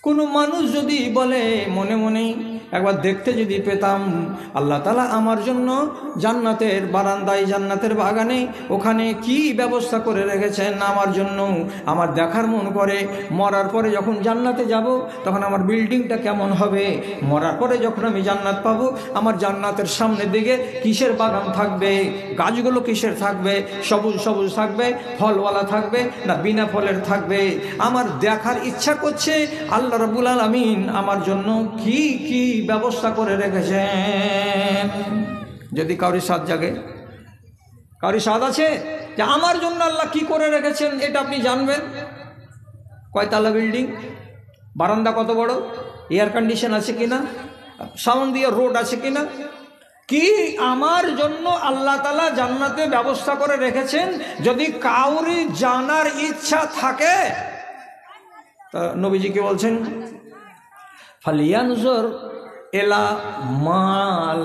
কোনো মানুষ যদি বলে মনে মনেই, একবার দেখতে যদি পেতাম আল্লাহ তাআলা আমার জন্য জান্নাতের বারান্দায়, জান্নাতের বাগানে ওখানে কি ব্যবস্থা করে রেখেছেন আমার জন্য, আমার দেখার মন করে। মরার পরে যখন জান্নাতে যাব তখন আমার বিল্ডিংটা কেমন হবে, মরার পরে যখন আমি জান্নাত পাবো আমার জান্নাতের সামনের দিকে কিসের বাগান থাকবে, গাছগুলো কিসের থাকবে, সবুজ সবুজ থাকবে, ফলওয়ালা থাকবে না বিনা ফলের থাকবে। আমার দেখার ইচ্ছা করছে আল্লাহ রাব্বুল আলামিন আমার জন্য কি কি ব্যবস্থা করে রেখেছেন। যদি কাউরি সাদ জাগে, কাউরি সাদ আছে যে আমার জন্য আল্লাহ কি করে রেখেছেন এটা আপনি জানবেন? কয়তলা বিল্ডিং, বারান্দা কত বড়, এয়ার কন্ডিশন আছে কিনা, সাউন্ড দিয়ে রোড আছে কিনা, কি আমার জন্য আল্লাহ তাআলা জান্নাতে ব্যবস্থা করে রেখেছেন। যদি কাউরি জানার ইচ্ছা থাকে তা নবীজি কি বলছেন, ফালিয়ানজুর এলা মা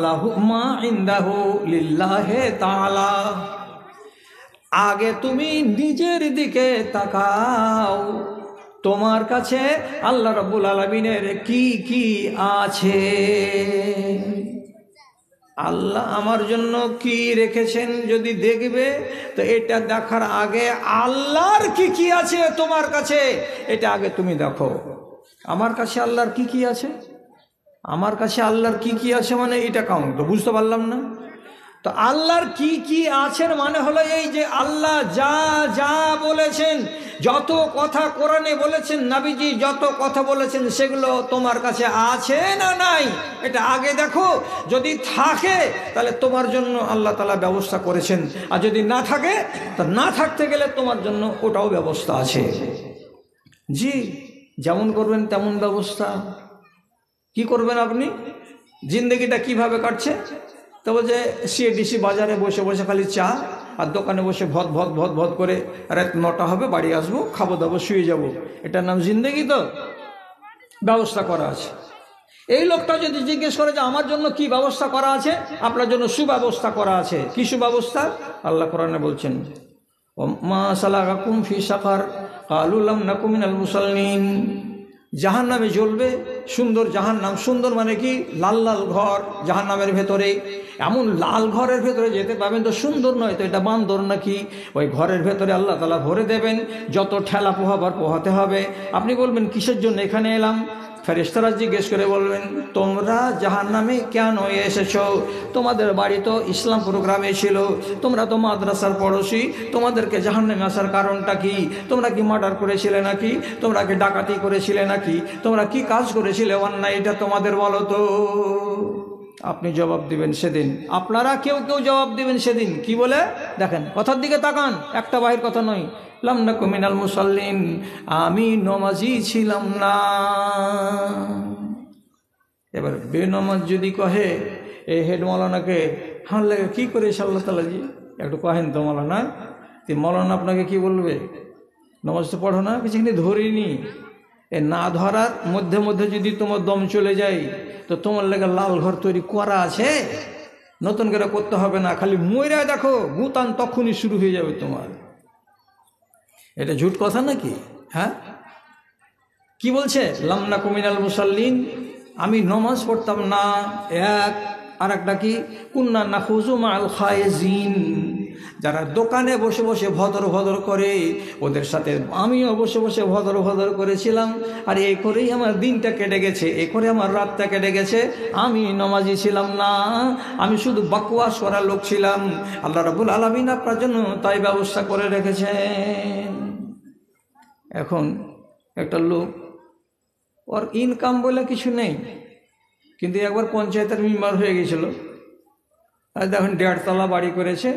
লাহু মা ইনদাহু লিল্লাহি তাআলা, আগে তুমি নিজের দিকে তাকাও, তোমার কাছে আল্লাহ রাব্বুল আলামিনের কি কি আছে, আল্লাহ আমার জন্য কি রেখেছেন যদি দেখবে তো এটা দেখার আগে আল্লাহর কি কি আছে তোমার কাছে এটা আগে তুমি দেখো। আমার কাছে আল্লাহর কি কি আছে, আমার কাছে আল্লাহর কি কি আছে মানে এটা কাউন্ট তো বুঝতে পারলাম না। তো আল্লাহর কি কি আছেন মানে হলো এই যে আল্লাহ যা যা বলেছেন, যত কথা কোরআনে বলেছেন, নবীজি যত কথা বলেছেন সেগুলো তোমার কাছে আছে না নাই এটা আগে দেখো। যদি থাকে তাহলে তোমার জন্য আল্লাহ তাআলা ব্যবস্থা করেছেন, আর যদি না থাকে তা না থাকতে গেলে তোমার জন্য ওটাও ব্যবস্থা আছে। জি, যেমন করবেন তেমন ব্যবস্থা। কি করবেন আপনি, জিন্দগিটা কিভাবে কাটছে? তো বলছে সিএডিসি বাজারে বসে বসে খালি চা, আর দোকানে বসে ভদ ভদ ভদ ভদ করে রাত 9টা হবে, বাড়ি আসবো, খাবো দাবো, শুয়ে যাব, এটার নাম জিন্দগি? তো ব্যবস্থা করা আছে। এই লোকটা যদি জিজ্ঞেস করে যে আমার জন্য কি ব্যবস্থা করা আছে, আপনার জন্য সুব্যবস্থা করা আছে। কি সুব্যবস্থা? আল্লাহ কোরআনে বলছেন মা সালাকাকুম ফি সাকার ক্বালু লাম নাকু মিনাল মুসাল্লিন, জাহান্নামে জ্বলবে, সুন্দর জাহান্নাম। সুন্দর মানে কি? লাল লাল ঘর জাহান্নামের ভেতরে। এমন লাল ঘরের ভেতরে যেতে পাবেন তো সুন্দর নয় তো এটা বান্দর নাকি? ওই ঘরের ভেতরে আল্লাহ তাআলা ভরে দেবেন, যত ঠেলা পোহাবার পোহাতে হবে। আপনি বলবেন কিসের জন্য এখানে এলাম? ফেরেশতারা জিজ্ঞেস করে বলবেন, তোমরা জাহান্নামে কেন এসেছো? তোমাদের বাড়ি তো ইসলাম প্রোগ্রামে ছিল, তোমরা তো মাদ্রাসার পড়োশি, তোমাদেরকে জাহান্নামে আসার কারণটা কি? তোমরা কি মার্ডার করেছিলে নাকি? তোমরা কি ডাকাতি করেছিলে নাকি? তোমরা কি কাজ করেছিলে অন্যায়? এটা তোমাদের বলো তো। আপনি জবাব দিবেন সেদিন, আপনারা কেউ কেউ জবাব দিবেন সেদিন কি বলে? দেখেন কথার দিকে তাকান, একটা বাহির কথা নয়। লাম নাকু মিনাল মুসাল্লিন, আমি নমাজি ছিলাম না। এবার বেনমাজ যদি কহে এই হেড মৌলানাকে, হার লাগে কি করে আল্লাহ তাআলাজি একটু কহেন তো মৌলানা। মৌলানা আপনাকে কি বলবে? নমাজ তো পড়ো না, কিছুখানি ধরিনি। এ না ধরার মধ্যে মধ্যে যদি তোমার দম চলে যায় তো তোমার লেগে লাল ঘর তৈরি করা আছে, নতুন করে করতে হবে না। খালি মইরা দেখো, গুতান তখনই শুরু হয়ে যাবে তোমার। এটা ঝুট কথা নাকি? হ্যাঁ, কি বলছে? লাম নাকু মিনাল মুসাল্লিন, আমি নমাজ পড়তাম না। এক আর একটা কি? কুন্না নাখুযু মাআল খায়েজিন, যারা দোকানে বসে বসে ভদর ভদর করে ওদের সাথে আমিও বসে বসে ভদর ভদর করেছিলাম। আর এই করেই আমার দিনটা কেটে গেছে, এই করে আমার রাতটা কেটে গেছে। আমি নমাজি ছিলাম না, আমি শুধু বকওয়াস করার লোক ছিলাম। আল্লাহ রাব্বুল আলামিন আপনার জন্য তাই ব্যবস্থা করে রেখেছেন। এখন একটা লোক, ওর ইনকাম বলে কিছু নেই, কিন্তু একবার পঞ্চায়েতের মেম্বার হয়ে গেছিল। আর দেখুন 1.5 তলা বাড়ি করেছে,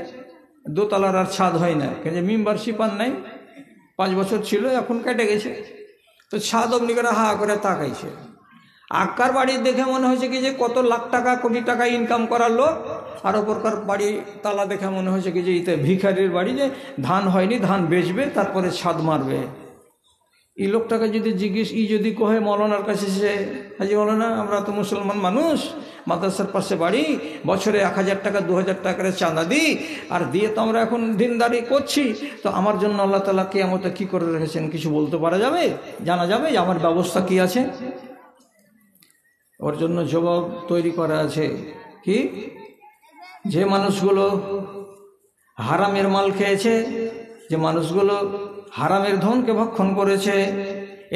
2 তলার আর ছাদ হয় না, কিন্তু মেম্বারশিপ আর নাই। 5 বছর ছিল, এখন কেটে গেছে। তো ছাদ অমনি করে হা করে তাকাইছে। আকার বাড়ি দেখে মনে হয়েছে কি যে কত লাখ টাকা কোটি টাকা ইনকাম করার লোক। আর ওপরকার বাড়ি তালা দেখে মনে হয়েছে কি যে ইতে ভিখারির বাড়ি, যে ধান হয়নি, ধান বেচবে তারপরে ছাদ মারবে। এই লোকটাকে যদি জিজ্ঞেস, যদি কহে মৌলানার কাছে সে, হাজি মৌলানা আমরা তো মুসলমান মানুষ, মাদ্রাসার পাশে বাড়ি, বছরে 1000 টাকা 2000 টাকা করে চাঁদা দিই, আর দিয়ে তো আমরা এখন দিনদারি করছি, তো আমার জন্য আল্লাহ তাআলা কিয়ামতে কি করে রেখেছেন কিছু বলতে পারা যাবে? জানা যাবে যে আমার ব্যবস্থা কি আছে? ওর জন্য জবাব তৈরি করা আছে। কি? যে মানুষগুলো হারামের মাল খেয়েছে, যে মানুষগুলো হারামের ধনকে ভক্ষণ করেছে,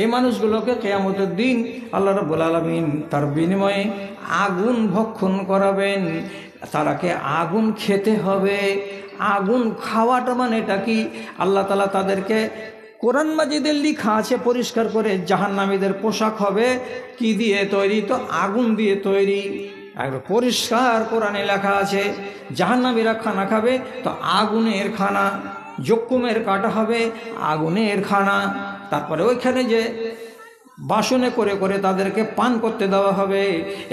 এই মানুষগুলোকে কিয়ামতের দিন আল্লাহ রাব্বুল আলামিন তার বিনিময়ে আগুন ভক্ষণ করাবেন। তারাকে আগুন খেতে হবে। আগুন খাওয়াটা মানে এটা কি? আল্লাহ তাআলা তাদেরকে কোরআন মাজিদে লেখা আছে পরিষ্কার করে, জাহান্নামীদের পোশাক হবে কি দিয়ে তৈরি? তো আগুন দিয়ে তৈরি। একবার পরিষ্কার কোরআনে লেখা আছে জাহান্নামীরা খানা খাবে তো আগুনের খানা, জকুমের কাটা হবে আগুনের খানা। তারপরে ওইখানে যে বাসনে করে করে তাদেরকে পান করতে দেওয়া হবে,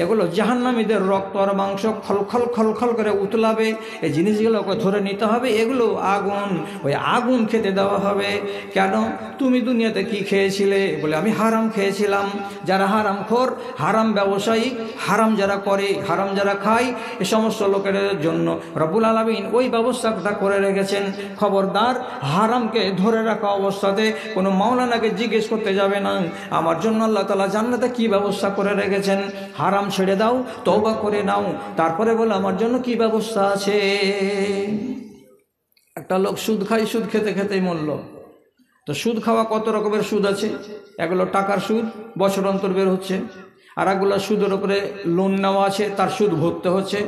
এগুলো জাহান্নামীদের রক্ত আর মাংস খলখল খলখল করে উতলাবে। এই জিনিসগুলোকে ধরে নিতে হবে, এগুলো আগুন। ওই আগুন খেতে দেওয়া হবে। কেন? তুমি দুনিয়াতে কি খেয়েছিলে? বলে আমি হারাম খেয়েছিলাম। যারা হারামখোর, হারাম ব্যবসায়ী, হারাম যারা করে, হারাম যারা খায়, এ সমস্ত লোকের জন্য রব্বুল আলামিন ওই ব্যবস্থাটা করে রেখেছেন। খবরদার, হারামকে ধরে রাখা অবস্থাতে কোনো মাওলানাকে জিজ্ঞেস করতে যাবে না আমার জন্য আল্লাহ তাআলা জান্নাতে কি ব্যবস্থা করে রেখেছেন। হারাম ছেড়ে দাও, তওবা করে নাও, তারপরে বলো আমার জন্য কি ব্যবস্থা আছে। একটা লোক সুদ খায়, সুদ খেতে খেতেই মরল। তো সুদ খাওয়া কত রকমের সুদ আছে। এগুলো টাকার সুদ, বছর অন্তর বের হচ্ছে। আর একগুলো সুদের উপরে লোন নেওয়া আছে, তার সুদ ভরতে হচ্ছে।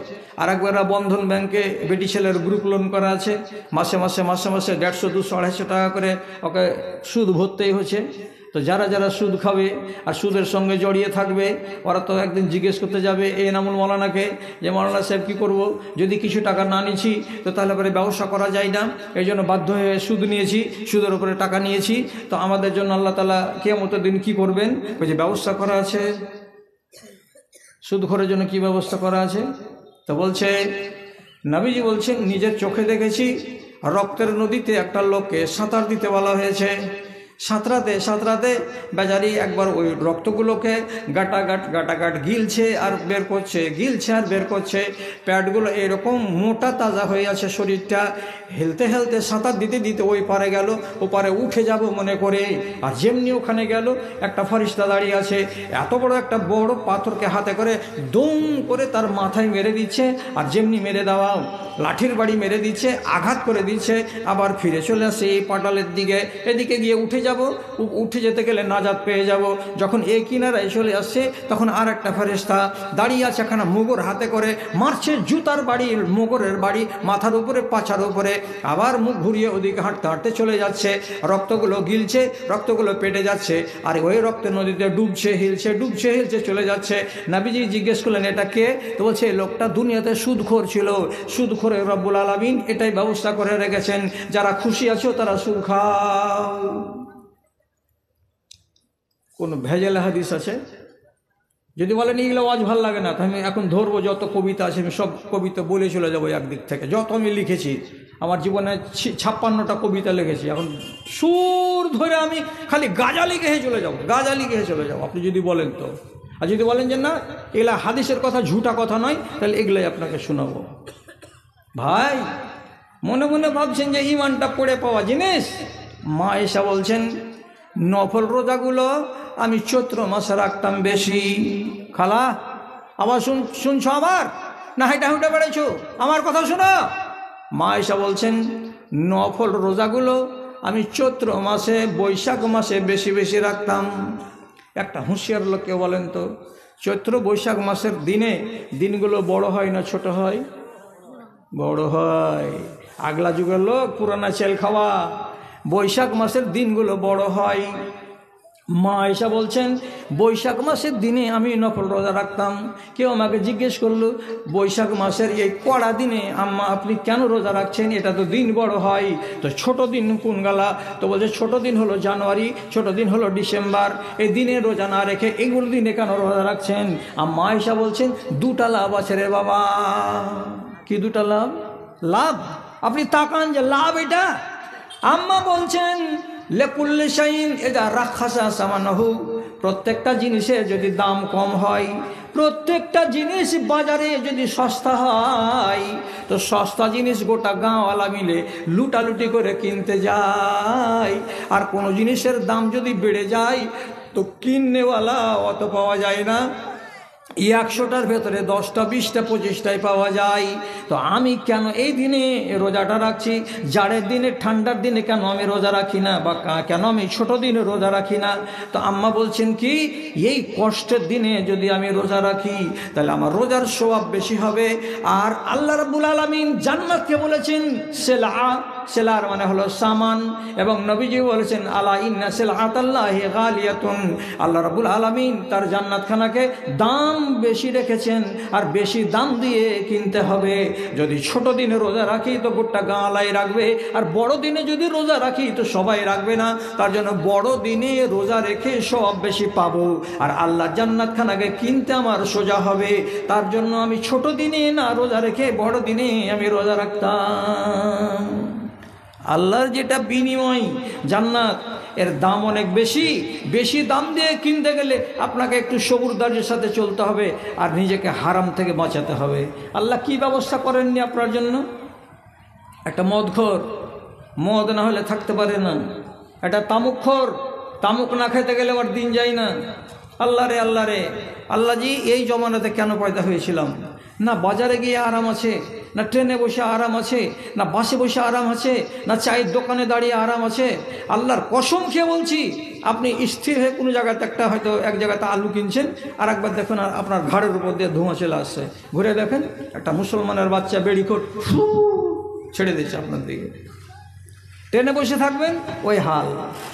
আর একবার বন্ধন ব্যাংকে বেটি ছেলের গ্রুপ লোন করা আছে, মাসে মাসে মাসে মাসে 150, 200, 250 টাকা করে ওকে সুদ ভরতেই হচ্ছে। তো যারা যারা সুদ খাবে আর সুদের সঙ্গে জড়িয়ে থাকবে, ওরা তো একদিন জিজ্ঞেস করতে যাবে এই এনামুল মৌলানাকে যে মৌলানা সাহেব কী করব, যদি কিছু টাকা না নিচ্ছি তো তাহলে পরে ব্যবসা করা যায় না, এই জন্য বাধ্য হয়ে সুদ নিয়েছি, সুদের উপরে টাকা নিয়েছি, তো আমাদের জন্য আল্লাহ তাআলা কিয়ামতের দিন কি করবেন? ওই যে ব্যবস্থা করা আছে, সুদখোরের জন্য কি ব্যবস্থা করা আছে। তো বলছে, নবীজি বলছেন নিজের চোখে দেখেছি রক্তের নদীতে একটা লোককে সাঁতার দিতে বলা হয়েছে। সাঁতরাতে বেচারি একবার ওই রক্তগুলোকে গাটাগাট গিলছে আর বের করছে, প্যাডগুলো এরকম মোটা তাজা হয়ে আছে শরীরটা। হেলতে সাঁতার দিতে ওই পারে গেল, ও পারে উঠে যাব মনে করে, আর যেমনি ওখানে গেল একটা ফেরেশতা দাঁড়িয়ে আছে, এত বড় একটা বড় পাথরকে হাতে করে দুম করে তার মাথায় মেরে দিচ্ছে, আর যেমনি মেরে দেওয়া লাঠির বাড়ি মেরে দিচ্ছে, আঘাত করে দিচ্ছে, আবার ফিরে চলে আসে এই পাটালের দিকে, এদিকে গিয়ে উঠে যেতে গেলে নাজাত পেয়ে যাব। যখন এই কিনারায় চলে আসছে তখন আর একটা ফেরেশতা দাঁড়িয়ে আছে, একখানা মুগুর হাতে করে মারছে, জুতার বাড়ি, মুগুরের বাড়ি মাথার উপরে, পাছার উপরে, আবার মুখ ঘুরিয়ে ওদিকে হাঁটতে চলে যাচ্ছে। রক্তগুলো গিলছে, রক্তগুলো পেটে যাচ্ছে, আর ওই রক্ত নদীতে ডুবছে হিলছে চলে যাচ্ছে। নবীজি জিজ্ঞেস করলেন এটা কে? তো বলছে এই লোকটা দুনিয়াতে সুদখোর ছিল, সুদখোরের রব্বুল আলামিন এটাই ব্যবস্থা করে রেখেছেন, যারা খুশি আছো তারা সুদ খাও। কোন ভেজাল হাদিস আছে? যদি বলেন এগুলো আজ ভাল লাগে না, তো আমি এখন ধরবো যত কবিতা আছে, আমি সব কবিতা বলে চলে যাবো একদিক থেকে, যত আমি লিখেছি আমার জীবনে 56টা কবিতা লিখেছি, এখন সুর ধরে আমি খালি গাজালি গেহে চলে যাবো আপনি যদি বলেন তো। আর যদি বলেন যে না এগুলা হাদিসের কথা, ঝুটা কথা নয়, তাহলে এগুলাই আপনাকে শোনাবো। ভাই মনে মনে ভাবছেন যে ইমানটা পড়ে পাওয়া জিনিস। মা এসা বলছেন নফল রোজাগুলো আমি চৈত্র মাসে রাখতাম বেশি। খালা আবার শুনছো আবার না হেঁটে বেড়েছো? আমার কথা শোনো। মা এসা বলছেন নফল রোজাগুলো আমি চৈত্র মাসে, বৈশাখ মাসে বেশি রাখতাম। একটা হুঁশিয়ার লোককে বলেন তো, চৈত্র বৈশাখ মাসের দিনগুলো বড় হয় না ছোট হয়? বড় হয়। আগলা যুগের লোক পুরানা চেল খাওয়া, বৈশাখ মাসের দিনগুলো বড় হয়। মা এসা বলছেন বৈশাখ মাসের দিনে আমি নফল রোজা রাখতাম। কেউ আমাকে জিজ্ঞেস করলো বৈশাখ মাসের এই কড়া দিনে আম্মা আপনি কেন রোজা রাখছেন? এটা তো দিন বড় হয়। তো ছোট দিন কোন গালা? তো বলছে ছোট দিন হলো জানুয়ারি, ছোট দিন হলো ডিসেম্বর, এই দিনে রোজা না রেখে এগুলো দিনে কেন রোজা রাখছেন? মা এসা বলছেন দুটা লাভ আছে রে বাবা। কি দুটা লাভ? আপনি তাকান যে লাভ এটা। আম্মা বলছেন লেকুল্লি শাইন এদা রাখাসা সামানাহু, প্রত্যেকটা জিনিসের যদি দাম কম হয়, প্রত্যেকটা জিনিস বাজারে যদি সস্তা হয়, তো সস্তা জিনিস গোটা গাঁওয়ালা মিলে লুটালুটি করে কিনতে যায়। আর কোনো জিনিসের দাম যদি বেড়ে যায় তো কিননেওয়ালা অত পাওয়া যায় না, 100টার ভেতরে 10টা 20টা 25টাই পাওয়া যায়। তো আমি কেন এই দিনে রোজাটা রাখছি? জাড়ের দিনে, ঠান্ডার দিনে কেন আমি রোজা রাখি না, বা কেন আমি ছোট দিনে রোজা রাখি না? তো আম্মা বলছেন কি এই কষ্টের দিনে যদি আমি রোজা রাখি তাহলে আমার রোজার সওয়াব বেশি হবে। আর আল্লাহ রাব্বুল আলামিন জান্নাতকে বলেছেন সেলার মানে হলো সামান, এবং নবীজি বলেছেন আলা ইন্না সিলআতাল্লাহি গালিয়াতুন, আল্লাহ রাব্বুল আলামিন তার জান্নাতখানাকে দাম বেশি রেখেছেন, আর বেশি দাম দিয়ে কিনতে হবে। যদি ছোট দিনে রোজা রাখি তো গোটা গাঁলাই রাখবে, আর বড় দিনে যদি রোজা রাখি তো সবাই রাখবে না। তার জন্য বড় দিনে রোজা রেখে সব বেশি পাবো, আর আল্লাহর জান্নাতখানাকে কিনতে আমার সোজা হবে। তার জন্য আমি ছোট দিনে না রোজা রেখে বড় দিনে আমি রোজা রাখতাম। আল্লাহর যেটা বিনিময় জান্নাত, এর দাম অনেক বেশি দাম দিয়ে কিনতে গেলে আপনাকে একটু সবুরদারির সাথে চলতে হবে, আর নিজেকে হারাম থেকে বাঁচাতে হবে। আল্লাহ কি ব্যবস্থা করেননি আপনার জন্য? একটা মদখোর, মদ না হলে থাকতে পারে না। একটা তামুকখোর, তামুক না খেতে গেলে ওর দিন যায় না। আল্লাহ রে আল্লাহজি এই জমানাতে কেন পয়দা হয়েছিলাম? না বাজারে গিয়ে আরাম আছে, না ট্রেনে বসে আরাম আছে, না বাসে বসে আরাম আছে, না চায়ের দোকানে দাঁড়িয়ে আরাম আছে। আল্লাহর কসম খেয়ে বলছি, আপনি স্থির হয়ে কোনো জায়গাতে হয়তো এক জায়গাতে আলু কিনছেন, আর একবার দেখুন আপনার ঘাড়ের উপর দিয়ে ধোঁয়া চলে আসছে, ঘুরে দেখেন একটা মুসলমানের বাচ্চা বেড়িকোট ছেড়ে দিচ্ছে আপনার দিকে। ট্রেনে বসে থাকবেন ওই হাল,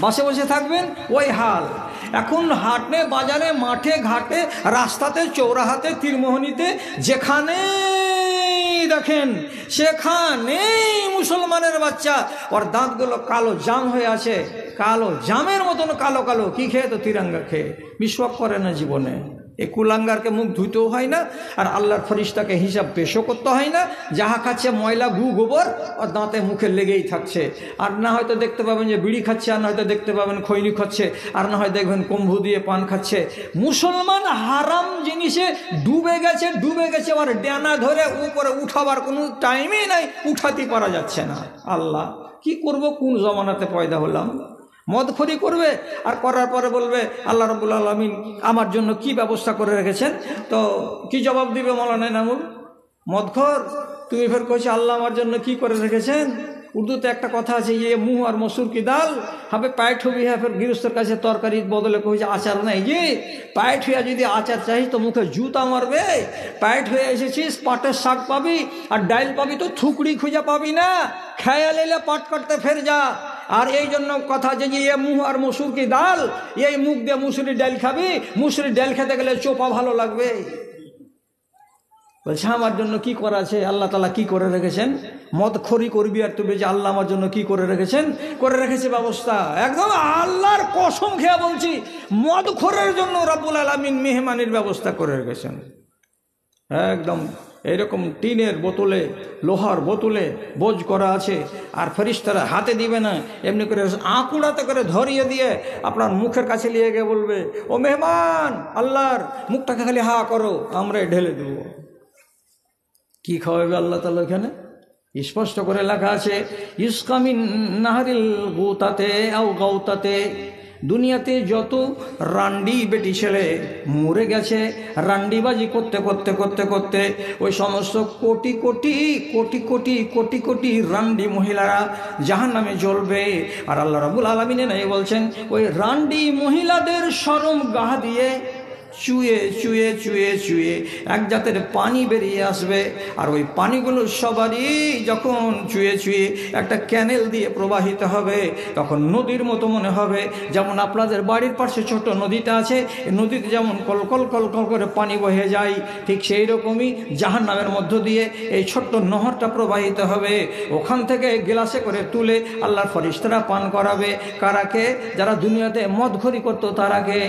বাসে বসে থাকবেন ওই হাল। এখন হাটে বাজারে, মাঠে ঘাটে, রাস্তাতে, চৌরাহাতে, তীরমোহনীতে, যেখানে দেখেন সেখানেই মুসলমানের বাচ্চা, ওর দাঁতগুলো কালো জাম হয়ে আছে, কালো জামের মতন কালো। কি খেয়ে? তো তিরঙ্গা খেয়ে। বিশ্বাস করে না জীবনে। এই কুলাঙ্গারকে মুখ ধুইতেও হয় না, আর আল্লাহর ফরিস্তাকে হিসাব পেশও করতে হয় না। যাহা খাচ্ছে ময়লা গু গোবর আর দাঁতে মুখে লেগেই থাকছে। আর না হয়তো দেখতে পাবেন যে বিড়ি খাচ্ছে, আর না হয়তো দেখতে পাবেন খৈনি খাচ্ছে, আর না হয় দেখবেন কম্বু দিয়ে পান খাচ্ছে। মুসলমান হারাম জিনিসে ডুবে গেছে, আর ডানা ধরে উপরে উঠাবার কোনো টাইমই নাই, উঠাতে পারা যাচ্ছে না। আল্লাহ কি করব, কোন জমানাতে পয়দা হলাম? মদখোরি করবে, আর করার পরে বলবে আল্লাহ রাব্বুল আলামিন আমার জন্য কি ব্যবস্থা করে রেখেছেন। তো কি জবাব দিবে মৌলানা নামুল? মদখোর, তুমি ফের কইছো আল্লাহ আমার জন্য কি করে রেখেছেন। উর্দুতে একটা কথা আছে, ইয়ে মুহ আর মসুর কি দাল হবে পায়েট হবি। হ্যাঁ, ফের গৃহস্থের কাছে তরকারির বদলে কইছে আচার নাই। যে পায়েট হইয়া যদি আচার চাইস তো মুখে জুতা মারবে। পায়েট হয়ে এসেছিস, পাটের শাক পাবি আর ডাইল পাবি, তো থুকড়ি খুঁজে পাবি না। খেয়াল এলে পাট কাটতে ফের যা। আর এই জন্য কথা যে এ মুহ আর মসুর কি ডাল, এই মুখ দিয়ে মুসুরি ডাল খাবি, মুসুরি ডাল খেতে গেলে চোপা ভালো লাগবে। বলছে আমার জন্য কি করা আছে, আল্লাহ তাআলা কি করে রেখেছেন। মদখোরি করবি আর তুই যে আল্লাহ আমার জন্য কি করে রেখেছেন, করে রেখেছে ব্যবস্থা। একদম আল্লাহর কসম খেয়ে বলছি, মদখোরের জন্য রব্বুল আলামিন মেহমানির ব্যবস্থা করে রেখেছেন। একদম এইরকম টিনের বোতলে, লোহার বোতলে বোঝ করা আছে, আর ফেরেশতারা হাতে দিবে না, এমনি করে আঁকুড়াতে করে ধরিয়ে দিয়ে আপনার মুখের কাছে নিয়ে গিয়ে বলবে, ও মেহমান আল্লাহর, মুখটাকে খালি হা করো, আমরা ঢেলে দেবো। কি খাওয়াবে আল্লাহ তাআলা? এখানে স্পষ্ট করে লেখা আছে, ইসকামিন নাহারিল গুতাতে আও গাউতাতে। দুনিয়াতে যত রান্ডি বেটি ছেলে মরে গেছে, রান্ডিবাজি করতে করতে করতে করতে ওই সমস্ত কোটি কোটি কোটি কোটি কোটি কোটি রান্ডি মহিলারা জাহান্নামে জ্বলবে। আর আল্লাহ রাব্বুল আলামিন নাই বলছেন, ওই রান্ডি মহিলাদের শরম গাহ দিয়ে চুয়ে চুয়ে চুয়ে চুয়ে এক জাতের পানি বেরিয়ে আসবে। আর ওই পানিগুলো সবারই যখন চুয়ে চুয়ে একটা ক্যানেল দিয়ে প্রবাহিত হবে, তখন নদীর মতো মনে হবে। যেমন আপনাদের বাড়ির পাশে ছোট নদীটা আছে, নদীতে যেমন কলকল কলকল করে পানি বহে যায়, ঠিক সেই রকমই জাহান্নামের মধ্য দিয়ে এই ছোট্ট নহরটা প্রবাহিত হবে। ওখান থেকে গ্লাসে করে তুলে আল্লাহর ফেরেশতারা পান করাবে। কারাকে? যারা দুনিয়াতে মদখোরি করতো তারাকে।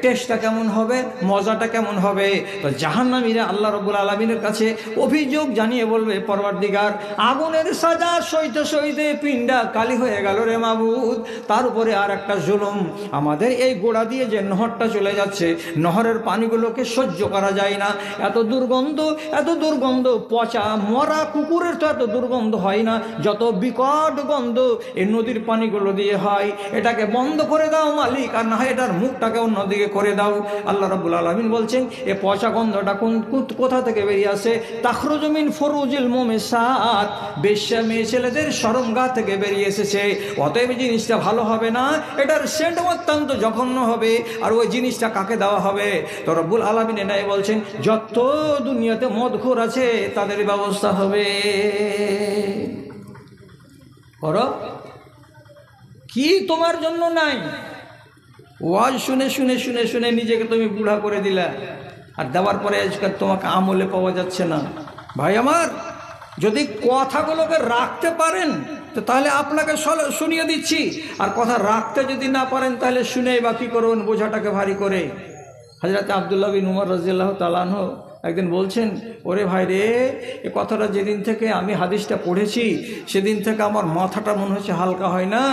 টেস্টটা কেমন হবে, মজাটা কেমন হবে? তো জাহান্নামীরা আল্লাহ রাব্বুল আলামিনের কাছে অভিযোগ জানিয়ে বলবে, পরওয়ারদিগার, আগুনের সাজা সইতে সইতে পিণ্ডা কালি হয়ে গেল রে মাবুদ। তার উপরে আর একটা জুলুম, আমাদের এই গোড়া দিয়ে যে নহরটা চলে যাচ্ছে, নহরের পানিগুলোকে সহ্য করা যায় না। এত দুর্গন্ধ, এত দুর্গন্ধ, পচা মরা কুকুরের তো এত দুর্গন্ধ হয় না, যত বিকট গন্ধ এই নদীর পানিগুলো দিয়ে হয়। এটাকে বন্ধ করে দাও মালিক, আর না হয় এটার মুখটাকে অন্যদিকে করে দাও। আল্লাহ রাব্বুল আলামিন বলছেন, এ পচা গন্ধটা কোথা থেকে বেরিয়ে আসে? তাখরুজু মিন ফুরুজিল মুমিসাত, বেশ্যা মেয়ে ছেলেদের শরমগাহ থেকে বেরিয়ে এসেছে। অতএব জিনিসটা ভালো হবে না, এটার সেন্ট অত্যন্ত জঘন্য হবে। আর ওই জিনিসটা কাকে দেওয়া হবে? তো রব্বুল আলামিন এটাই বলছেন, যত দুনিয়াতে মদখোর আছে তাদের ব্যবস্থা হবে। করো কি তোমার জন্য নাই? ওয়াজ শুনে শুনে শুনে শুনে নিজেকে তুমি বুড়া করে দিলা, আর দেওয়ার পরে আজকাল তোমাকে আমলে পাওয়া যাচ্ছে না। ভাই আমার, যদি কথাগুলোকে রাখতে পারেন তো তাহলে আপনাকে শুনিয়ে দিচ্ছি, আর কথা রাখতে যদি না পারেন তাহলে শুনেই বা কী করবেন বোঝাটাকে ভারী করে। হযরত আব্দুল্লাহ বিন উমর রাদিয়াল্লাহু তাআলা আনহু একদিন বলছেন, ওরে ভাই রে, এ কথাটা যেদিন থেকে আমি হাদিসটা পড়েছি সেদিন থেকে আমার মাথাটা মনে হচ্ছে হালকা হয় না,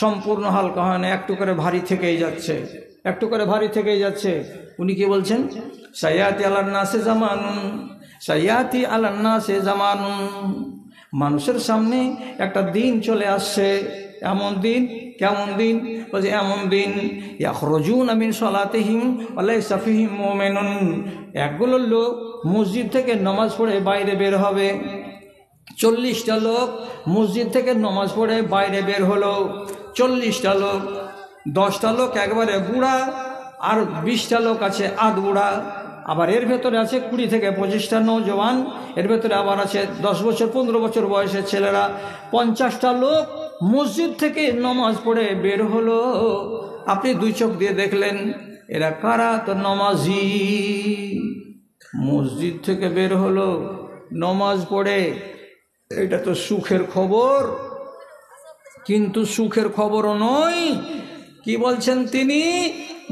সম্পূর্ণ হালকা হয় না, একটু করে ভারী থেকেই যাচ্ছে, একটু করে ভারী থেকেই যাচ্ছে। উনি কি বলছেন? সাইয়াতি আলান নাসে জামানুন, সাইয়াতি আলান নাসে জামানুন, মানুষের সামনে একটা দিন চলে আসছে। এমন দিন, কেমন দিন? বলছে এমন দিন, ইয়াখরুজুনা মিন সালাতিহিম ওয়া লাইসা ফিহিম মুমিনুন, একগুলো লোক মসজিদ থেকে নামাজ পড়ে বাইরে বের হবে। 40টা লোক মসজিদ থেকে নামাজ পড়ে বাইরে বের হলো। 40টা লোক, 10টা লোক একবারে বুড়া, আর 20টা লোক আছে আধ বুড়া। আবার এর ভেতরে আছে 20 থেকে 25টা নওজওয়ান, এর ভেতরে আবার আছে 10 বছর 15 বছর বয়সের ছেলেরা। 50টা লোক মসজিদ থেকে নামাজ পড়ে বের হলো। আপনি দুই চোখ দিয়ে দেখলেন এরা কারা? তো নামাজি। মসজিদ থেকে বের হলো নামাজ পড়ে, এটা তো সুখের খবর, কিন্তু সুখের খবরও নয়। কি বলছেন তিনি?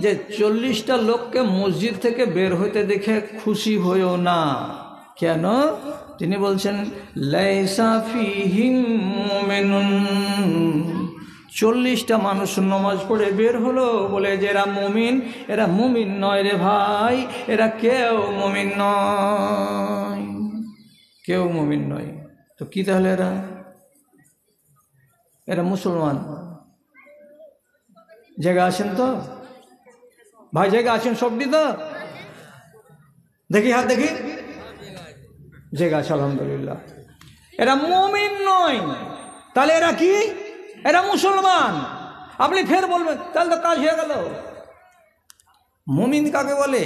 যে 40টা লোককে মসজিদ থেকে বের হইতে দেখে খুশি হইও না। কেন? তিনি বলছেন লাইসা ফিহিম মুমিনুন, 40টা মানুষ নামাজ পড়ে বের হলো বলে যে এরা মুমিন, এরা মুমিন নয় রে ভাই, এরা কেউ মুমিন নয়, কেউ মুমিন নয়। তো কি তাহলে এরা মুসলমান? জায়গা আছেন তো ভাই, জায়গা আছেন সবটি তো? দেখি হাত দেখি, জায়গা আছে আলহামদুলিল্লাহ। এরা মুমিন নয়, তাহলে এরা কি? এরা মুসলমান। আপনি ফের বলবেন তাহলে তো কাজ হয়ে গেল। মুমিন কাকে বলে?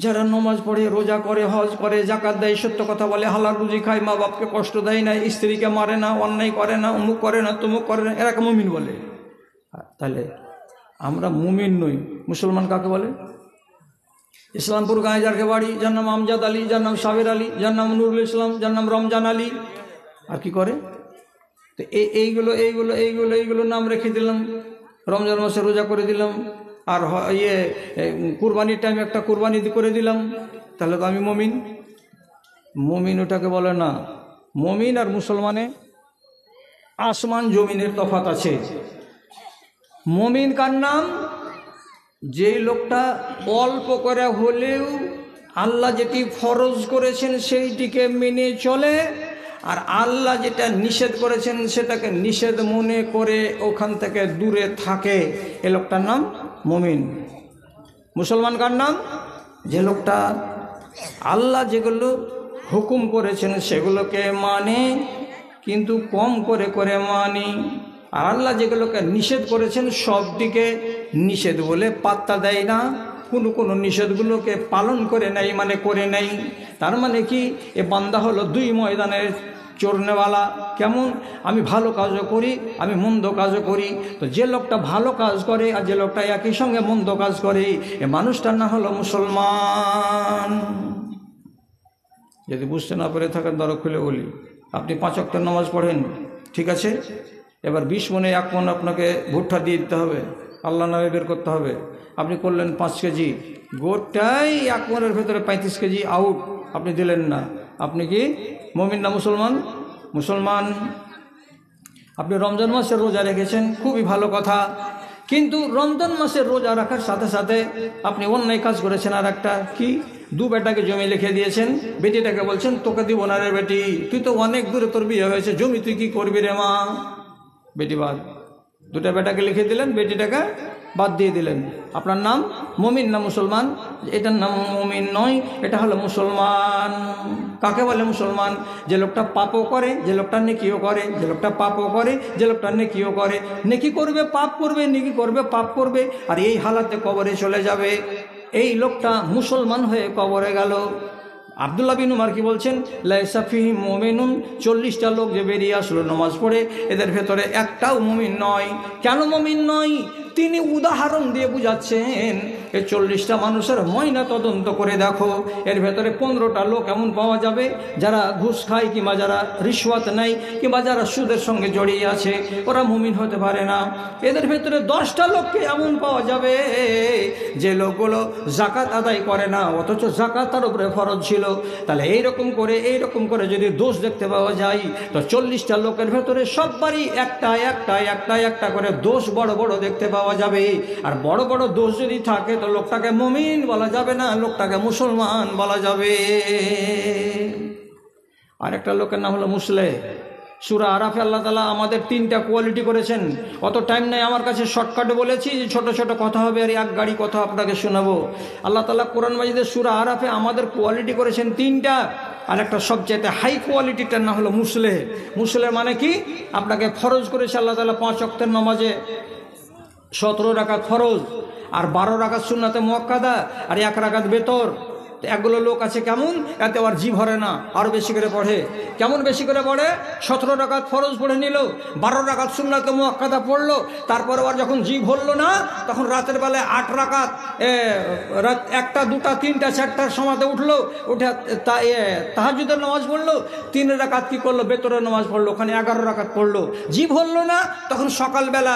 যারা নামাজ পড়ে, রোজা করে, হজ করে, যাকাত দেয়, সত্য কথা বলে, হালাল রুজি খায়, মা বাপকে কষ্ট দেয় না, স্ত্রীকে মারে না, অন্যায় করে না, অমুক করে না, তমুক করে না, এরাকে মুমিন বলে। তাহলে আমরা মুমিন নই, মুসলমান কাকে বলে? ইসলামপুর গাঁয়ে যার বাড়ি, যার নাম আমজাদ আলী, যার নাম সাবের আলী, যার নাম নুরুল ইসলাম, যার নাম রমজান আলী, আর কি করে? তো এইগুলো এইগুলো এইগুলো এইগুলো নাম রেখে দিলাম, রমজান মাসে রোজা করে দিলাম, আর কুরবানির টাইমে একটা কুরবানি করে দিলাম, তাহলে তো আমি মুমিন? মুমিন ওটাকে বলে না। মুমিন আর মুসলমানে আসমান জমিনের তফাৎ আছে। মুমিন কার নাম? যেই লোকটা অল্প করে হলেও আল্লাহ যেটি ফরজ করেছেন সেইটিকে মেনে চলে, আর আল্লাহ যেটা নিষেধ করেছেন সেটাকে নিষেধ মনে করে ওখান থেকে দূরে থাকে, এ লোকটার নাম মুমিন। মুসলমান কার নাম? যে লোকটা আল্লাহ যেগুলো হুকুম করেছেন সেগুলোকে মানে, কিন্তু কম করে করে মানি, আর আল্লাহ যেগুলোকে নিষেধ করেছেন সবটিকে নিষেধ বলে পাত্তা দেয় না, কোনো নিষেধগুলোকে পালন করে নেই, মানে করে নেই। তার মানে কি? এ বান্দা হলো দুই ময়দানের চড়নেওয়ালা। কেমন? আমি ভালো কাজও করি, আমি মন্দ কাজও করি। তো যে লোকটা ভালো কাজ করে আর যে লোকটা একই সঙ্গে মন্দ কাজ করে, এ মানুষটার নাম হলো মুসলমান। যদি বুঝতে না পেরে থাকেন দরকার খুলে বলি, আপনি 5 ওয়াক্ত নামাজ পড়েন, ঠিক আছে, এবার 20 মনে 1 মন আপনাকে ভুট্টা দিয়ে দিতে হবে, আল্লাহ নামে বের করতে হবে। আপনি করলেন 5 কেজি, গোটাই 1 মনের ভেতরে 35 কেজি আউট, আপনি দিলেন না। আপনি কি মুমিন না মুসলমান? মুসলমান। আপনি রমজান মাসের রোজা রেখেছেন, খুবই ভালো কথা, কিন্তু রমজান মাসের রোজা রাখার সাথে সাথে আপনি অন্যায় কাজ করেছেন। আর একটা কি? 2 বেটাকে জমি লিখে দিয়েছেন, বেটিটাকে বলছেন তোকে দিব না রে বেটি, তুই তো অনেক দূরে তোর বিয়ে হয়েছে, জমি তুই কি করবি রে মা? বেটি বাদ। 2টা বেটাকে লিখে দিলেন, বেটিটাকে বাদ দিয়ে দিলেন। আপনার নাম মুমিন না মুসলমান? এটার নাম মুমিন নয়, এটা হলো মুসলমান। কাকে বলে মুসলমান? যে লোকটা পাপও করে, যে লোকটা নেকিও করে, যে লোকটা পাপও করে, যে লোকটা নেকিও করে। নেকি করবে পাপ করবে, নেকি করবে পাপ করবে, আর এই হালাতে কবরে চলে যাবে। এই লোকটা মুসলমান হয়ে কবরে গেল। আব্দুল্লাহ বিন উমর কি বলছেন? লাইসা ফিহি মুমিনুন, 40টা লোক যে বেরিয়ে আসলো নামাজ পড়ে, এদের ভেতরে একটাও মুমিন নয়। কেন মুমিন নয়? তিনি উদাহরণ দিয়ে বুঝাচ্ছেন, এই 40টা মানুষের ময়না তদন্ত করে দেখো, এর ভেতরে 15টা লোক এমন পাওয়া যাবে যারা ঘুষ খায়, কিংবা যারা রিশওয়াত নেয়, কিংবা যারা সুদের সঙ্গে জড়িয়ে আছে, ওরা মুমিন হতে পারে না। এদের ভেতরে 10টা লোককে এমন পাওয়া যাবে যে লোকগুলো যাকাত আদায় করে না, অথচ যাকাত তার উপরে ফরজ ছিল। তাহলে এইরকম করে যদি দোষ দেখতে পাওয়া যায়, তো 40টা লোকের ভেতরে সববারই একটা করে দোষ বড় বড় দেখতে পাওয়া যাবে। আর বড় বড় দোষ যদি থাকে তো লোকটাকে মুমিন বলা যাবে না, লোকটাকে মুসলমান বলা যাবে। আর একটা লোকের নাম হলো মুসলে। সূরা আরাফে আল্লাহ তাআলা আমাদের 3টা কোয়ালিটি করেছেন। অত টাইম নাই আমার কাছে, শর্টকাটে বলেছি যে ছোট ছোট কথা হবে, আর এক গাড়ি কথা আপনাকে শোনাবো। আল্লাহ তাআলা কোরআন মাজিদের সূরা আরাফে আমাদের কোয়ালিটি করেছেন 3টা। আর একটা সবচেয়ে হাই কোয়ালিটিটার নাম হলো মুসলে। মুসলে মানে কি? আপনাকে ফরজ করেছে আল্লাহ তাআলা 5 ওয়াক্তের নামাজে 17 রাকাত ফরজ, আর 12 রাকাত সুন্নাতে মুআক্কাদা, আর 1 রাকাত বেতর। তো এগুলো লোক আছে কেমন, এতে আর জি ভরে না, আরও বেশি করে পড়ে। কেমন বেশি করে পড়ে? 17 রাকাত ফরজ পড়ে নিল, 12 রাকাত সুন্নাতে মুআক্কাদা পড়লো, তারপরে আর যখন জি ভরলো না তখন রাতের বেলায় 8 রাকাত, রাত 1টা 2টা 3টা 4টার সময়তে উঠলো, উঠে তাহাজ্জুদের নামাজ পড়লো, 3 রাকাত কি করলো, বেতরের নামাজ পড়লো, ওখানে 11 রাকাত পড়লো। জি ভরলো না তখন সকালবেলা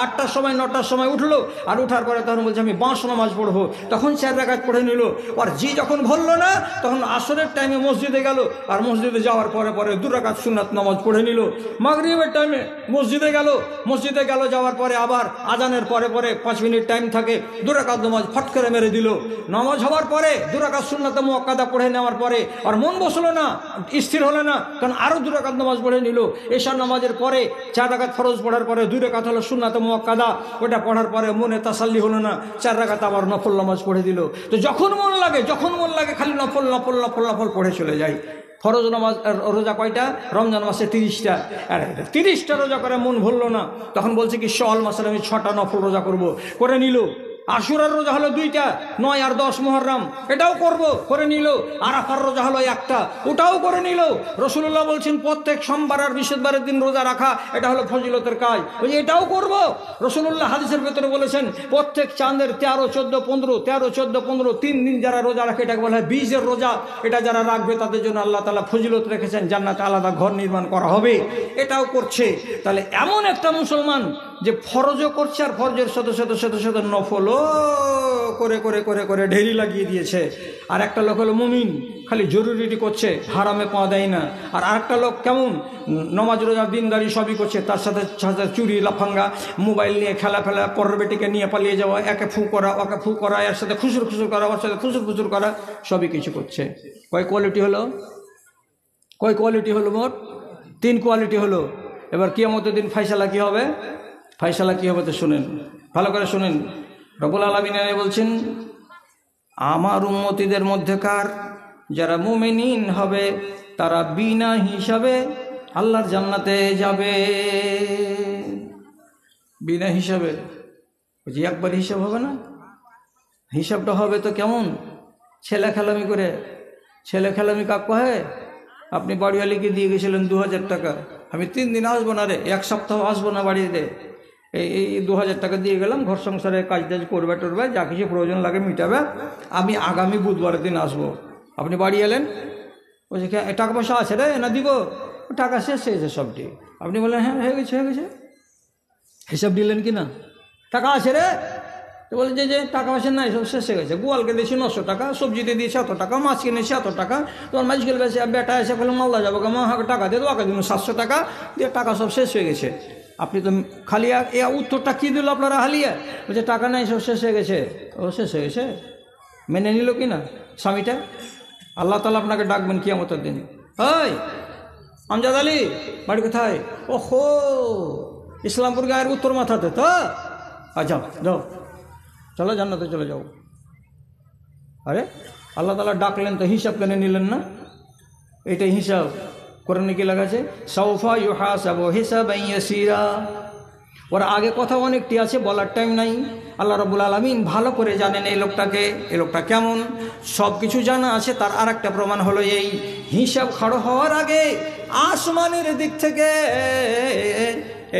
8টার সময় 9টার সময় উঠলো, আর উঠার পরে তখন বলছে আমি 5 নামাজ পড়বো, তখন 4 রাকাত পড়ে নিল। আর জি যখন ভরলো না তখন আসরের টাইমে মসজিদে গেল, আর মসজিদে যাওয়ার পরে 2 রাকাত সুন্নাত নামাজ পড়ে নিল। মাগরিবের টাইমে মসজিদে গেল, যাওয়ার পরে আবার আজানের পরে 5 মিনিট টাইম থাকে, 2 রাকাত নামাজ ফট করে মেরে দিল। নামাজ হওয়ার পরে 2 রাকাত সুন্নাতে মুআক্কাদা পড়ে নেওয়ার পরে আর মন বসলো না, স্থির হলো না, কারণ আরও 2 রাকাত নামাজ পড়ে নিল। এশার নামাজের পরে 4 রাকাত ফরজ পড়ার পরে 2 রাকাত হলো সুন্নাতে মুআক্কাদা, ওটা পড়ার পরে মনে তাসাল্লি হলো না, 4 রাকাত আবার নফল নামাজ পড়ে দিল। তো যখন মন লাগে খালি নফল পড়ে চলে যায়। ফরজ নামাজ রোজা কয়টা? রমজান মাসে 30টা, আর 30টা রোজা করে মন ভরলো না, তখন বলছে কি শাওয়াল মাসে আমি 6টা নফল রোজা করে নিল। আশুরার রোজা হলো 2টা, 9 আর 10 মুহররম, এটাও করে নিল। আরাফার রোজা হলো 1টা, ওটাও করে নিল। রাসূলুল্লাহ বলছেন প্রত্যেক সোমবার আর বৃহস্পতিবারের দিন রোজা রাখা এটা হলো ফজিলতের কাজ, ওই এটাও করব। রাসূলুল্লাহ হাদিসের ভেতরে বলেছেন প্রত্যেক চাঁদের 13, 14, 15 3 দিন যারা রোজা রাখে এটাকে বলা হয় 20-এর রোজা। এটা যারা রাখবে তাদের জন্য আল্লাহ তাআলা ফজিলত রেখেছেন, জান্নাতে আলাদা ঘর নির্মাণ করা হবে, এটাও করছে। তাহলে এমন একটা মুসলমান যে ফরজও করছে আর ফরজের সাথে নফলও করে ঢেরি লাগিয়ে দিয়েছে। আর একটা লোক হলো মুমিন, খালি জরুরিটি করছে, হারামে পা দেয় না। আর আরেকটা লোক কেমন, নমাজ রোজা দিনদারি সবই করছে, তার সাথে চুরি লাফাঙ্গা, মোবাইল নিয়ে খেলা ফেলা, পরের বেটিকে নিয়ে পালিয়ে যাওয়া, একে ফু করা ওকে ফু করা, এর সাথে খুচুর করা, ওর সাথে খুচুর করা, সবই কিছু করছে। কয় কোয়ালিটি হলো? মোট 3 কোয়ালিটি হলো। এবার কিয়ামতের দিন ফায়সালা কি হবে? তো শুনেন, ভালো করে শুনেন। রব্বুল আলামিন বলছেন আমার উম্মতীদের মধ্যেকার যারা মুমিনিন হবে তারা বিনা হিসাবে আল্লাহর জান্নাতে যাবে। বিনা হিসাবে, যে একবার হিসাব হবে না, হিসাবটা হবে তো কেমন? ছেলে খেলামি কাকু হয়, আপনি বাড়িওয়ালিকে দিয়ে গেছিলেন 2000 টাকা, আমি 3 দিন আসবো না রে, 1 সপ্তাহ আসবো না বাড়িতে, এই 2000 টাকা দিয়ে গেলাম, ঘর সংসারে কাজ করবে যা কিছু প্রয়োজন লাগে মিটাবে, আমি আগামী বুধবারের দিন আসবো। আপনি বাড়ি এলেন, বলছে টাকা পয়সা আছে রে, না দিব? টাকা শেষ হয়েছে সবটি। আপনি বললেন হ্যাঁ হয়ে গেছে। হিসাব দিলেন কি না? টাকা আছে রে, তো বলে যে টাকা পয়সা নাই, সব শেষ হয়ে গেছে। গোয়ালকে দিয়েছি 900 টাকা, সবজিতে দিয়েছি 100 টাকা, মাছ কিনেছি 100 টাকা, তোমার মাছ গেলে বেটা এসে বলে মালদা যাবো, মা হাঁকে টাকা দিয়ে দেবো, দিন 700 টাকা দিয়ে, টাকা সব শেষ হয়ে গেছে। আপনি তো খালি উত্তরটা কী দিল আপনারা হালিয়া? বলছে টাকা নাই, সব শেষ হয়ে গেছে। ও শেষ হয়ে গেছে, মেনে নিল কি না স্বামীটা? আল্লাহ তাআলা আপনাকে ডাকবেন কিয়ামতের দিন, ওই আমজাদ আলী বাড়ি কোথায়? ওহো, ইসলামপুর গায়ের উত্তর মাথাতে তো, যাও চলো জান্নাতে চলে যাও। আরে আল্লাহ তাআলা ডাকলেন তো হিসাব কেন নিলেন না? এটাই হিসাব। কোরআনে কি লেখা আছে? সাউফা ইউহাসাবু হিসাবান ইয়াসীরা। ওর আগে কথা অনেকটি আছে, বলার টাইম নাই। আল্লাহ রাব্বুল আলামিন ভালো করে জানেন এই লোকটা কেমন, সব কিছু জানা আছে। তার আর একটা প্রমাণ হলো এই হিসাব খাড়ো হওয়ার আগে আসমানের দিক থেকে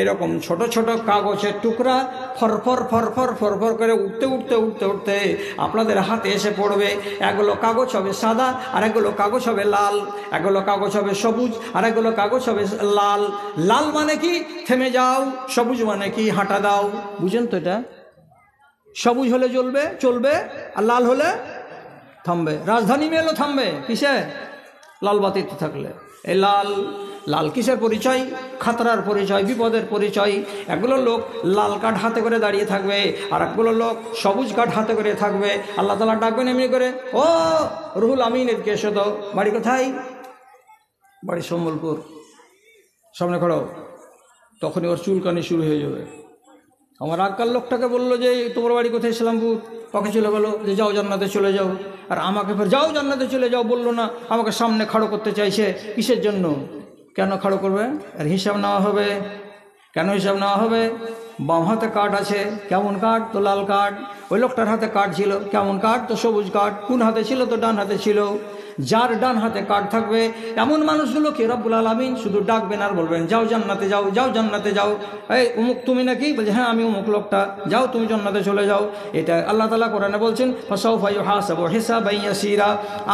এরকম ছোট ছোট কাগজের টুকরা ফরফর করে উঠতে আপনাদের হাতে এসে পড়বে। এগুলো কাগজ হবে সাদা, আর এগুলো কাগজ হবে লাল, এগুলো কাগজ হবে সবুজ, আর এগুলো কাগজ হবে লাল। লাল মানে কি থেমে যাও, সবুজ মানে কি হাঁটা দাও। বুঝেন তো এটা? সবুজ হলে চলবে, আর লাল হলে থামবে। রাজধানী মেলও থামবে কিসে? লাল বাতিতে থাকলে। এই লাল কিসের পরিচয়? খাতরার পরিচয়, বিপদের পরিচয়। এগুলো লোক লাল কাঠ হাতে করে দাঁড়িয়ে থাকবে, আর একগুলো লোক সবুজ কাঠ হাতে করে থাকবে। আল্লাহ তাআলা ডাকবেন এমনি করে, ও রুহুল আমিন এদিকে এসো তো। বাড়ি কোথায়? বাড়ি সম্বলপুর। সামনে খড়ো। তখনই ওর চুলকানি শুরু হয়ে যাবে। আমার আগকার লোকটাকে বললো যে তোমার বাড়ি কোথায়? ইসলামপুর। ওকে চলে গেলো যে যাও জান্নাতে চলে যাও। আর আমাকে ফের যাও জান্নাতে চলে যাও বললো না, আমাকে সামনে খাড়ো করতে চাইছে। কিসের জন্য? কেন খাড়ো করবে? আর হিসাব নেওয়া হবে। কেন হিসাব নেওয়া হবে? বাম হাতে কার্ড আছে, কেমন কার্ড? তো লাল কার্ড। ওই লোকটার হাতে কার্ড ছিল, কেমন কার্ড? তো সবুজ কার্ড। কোন হাতে ছিল? তো ডান হাতে ছিল। যার ডান হাতে কার্ড থাকবে এমন মানুষগুলোকে রব্বুল আলামিন শুধু ডাকবেন আর বলবেন, যাও জান্নাতে যাও, যাও জান্নাতে যাও। এই অমুক তুমি নাকি? বলছে হ্যাঁ আমি অমুক লোকটা, যাও তুমি জান্নাতে চলে যাও। এটা আল্লাহ তাআলা কোরআনে বলছেন, ফাসাউফা ইউহাসাবু হিসাবান ইয়াসীরা,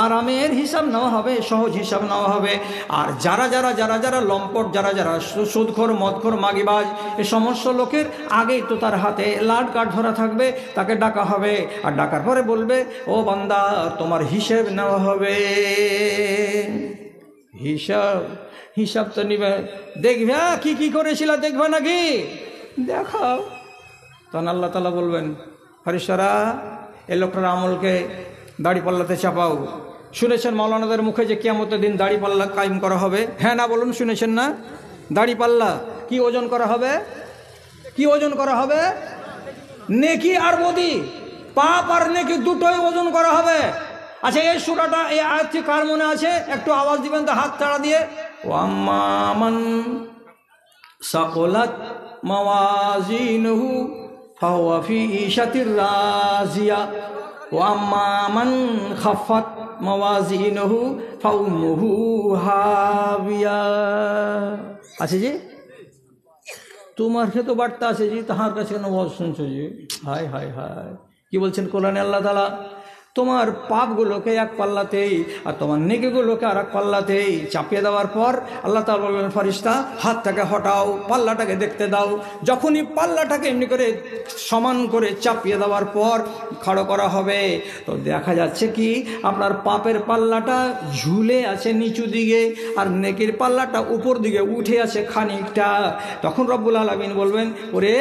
আরামের হিসাব নেওয়া হবে, সহজ হিসাব নেওয়া হবে। আর যারা যারা যারা যারা লম্পট, যারা যারা সুদখোর, মদখোর, মাগিবাজ, এই সমস্ত লোকের আগেই তো তার হাতে লাল কার্ড ধরা থাকবে, তাকে ডাকা হবে। আর ডাকার পরে বলবে, ও বান্দা তোমার হিসেব নেওয়া হবে। হিসাব হিসাব তো নিবে, দেখবে কি কি করেছিল, দেখবে নাকি? দেখাও। তখন আল্লাহ তাআলা বলবেন, ফেরেশতারা এই লোকটার আমলকে দাড়িপাল্লাতে চাপাও। শুনেছেন মাওলানাদের মুখে যে কিয়ামতের দিন দাড়িপাল্লা কায়েম করা হবে? হ্যাঁ না বলুন, শুনেছেন না? দাড়িপাল্লা কি ওজন করা হবে? কি ওজন করা হবে? নেকি আর বদি, পাপ আর নেকি দুটোই ওজন করা হবে। আচ্ছা এই সূরাটা, এই আয়াতটি কার মনে আছে? একটু আওয়াজ দিবেন তো হাত তাড়া দিয়ে। ওয়াম্মা মান সাকুলাত মাওয়াজিনুহু ফাহুয়া ফি ঈশাতির রাজিয়া ওয়াম্মা মান খাফাত মাওয়াজিনুহু ফাউমুহু হাবিয়া। আছে জি, তোমার ক্ষেত্রে তো বার্তা আছে জি, তাহার কাছে কেন বল শুনছো জি? হায় হায় হায়, কি বলছেন কোরআনে আল্লাহ তাআলা? তোমার পাপগুলোকে এক পাল্লাতেই আর তোমার নেকিগুলোকে আর এক পাল্লাতেই চাপিয়ে দেওয়ার পর আল্লাহ তাআলা বলবেন, ফেরেশতা হাতটাকে হটাও, পাল্লাটাকে দেখতে দাও। যখনই পাল্লাটাকে এমনি করে সমান করে চাপিয়ে দেওয়ার পর খাড়ো করা হবে, তো দেখা যাচ্ছে কি আপনার পাপের পাল্লাটা ঝুলে আছে নিচু দিকে, আর নেকির পাল্লাটা উপর দিকে উঠে আছে খানিকটা। তখন রব্বুল আলামিন বলবেন, ওরে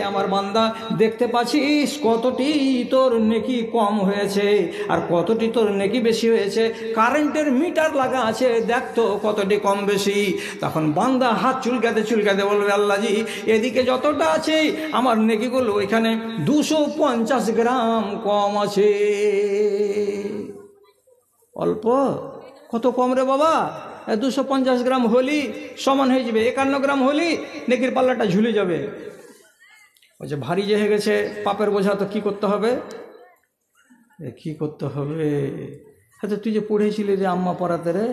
আমার বান্দা, দেখতে পাচ্ছিস কতটি তোর নেকি কম হয়েছে আর কতটি তোর নেকি বেশি হয়েছে? কারেন্টের মিটার লাগা আছে, দেখ তো কতটি কম বেশি। তখন বান্দা হাত চুলকাতে চুলকাতে বলবে, আল্লাহজি এদিকে যতটা আছে আমার নেকিগুলো এখানে 250 গ্রাম কম আছে। অল্প? কত কম রে বাবা? 250 গ্রাম হলি সমান হয়ে যাবে, 51 গ্রাম হলি নেকির পাল্লাটা ঝুলে যাবে। ওই যে ভারী যে হয়ে গেছে পাপের বোঝা, তো কি করতে হবে? কি করতে হবে? আচ্ছা তুই যে পড়েছিলি রে আম্মা পড়াতে রে,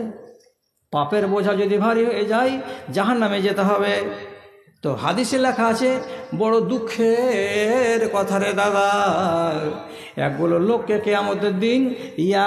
পাপের বোঝা যদি ভারী হয়ে যায় জাহান্নামে যেতে হবে। তো হাদিসে লেখা আছে, বড় দুঃখের কথা রে দাদা, একগুলো লোককে কিয়ামতের দিন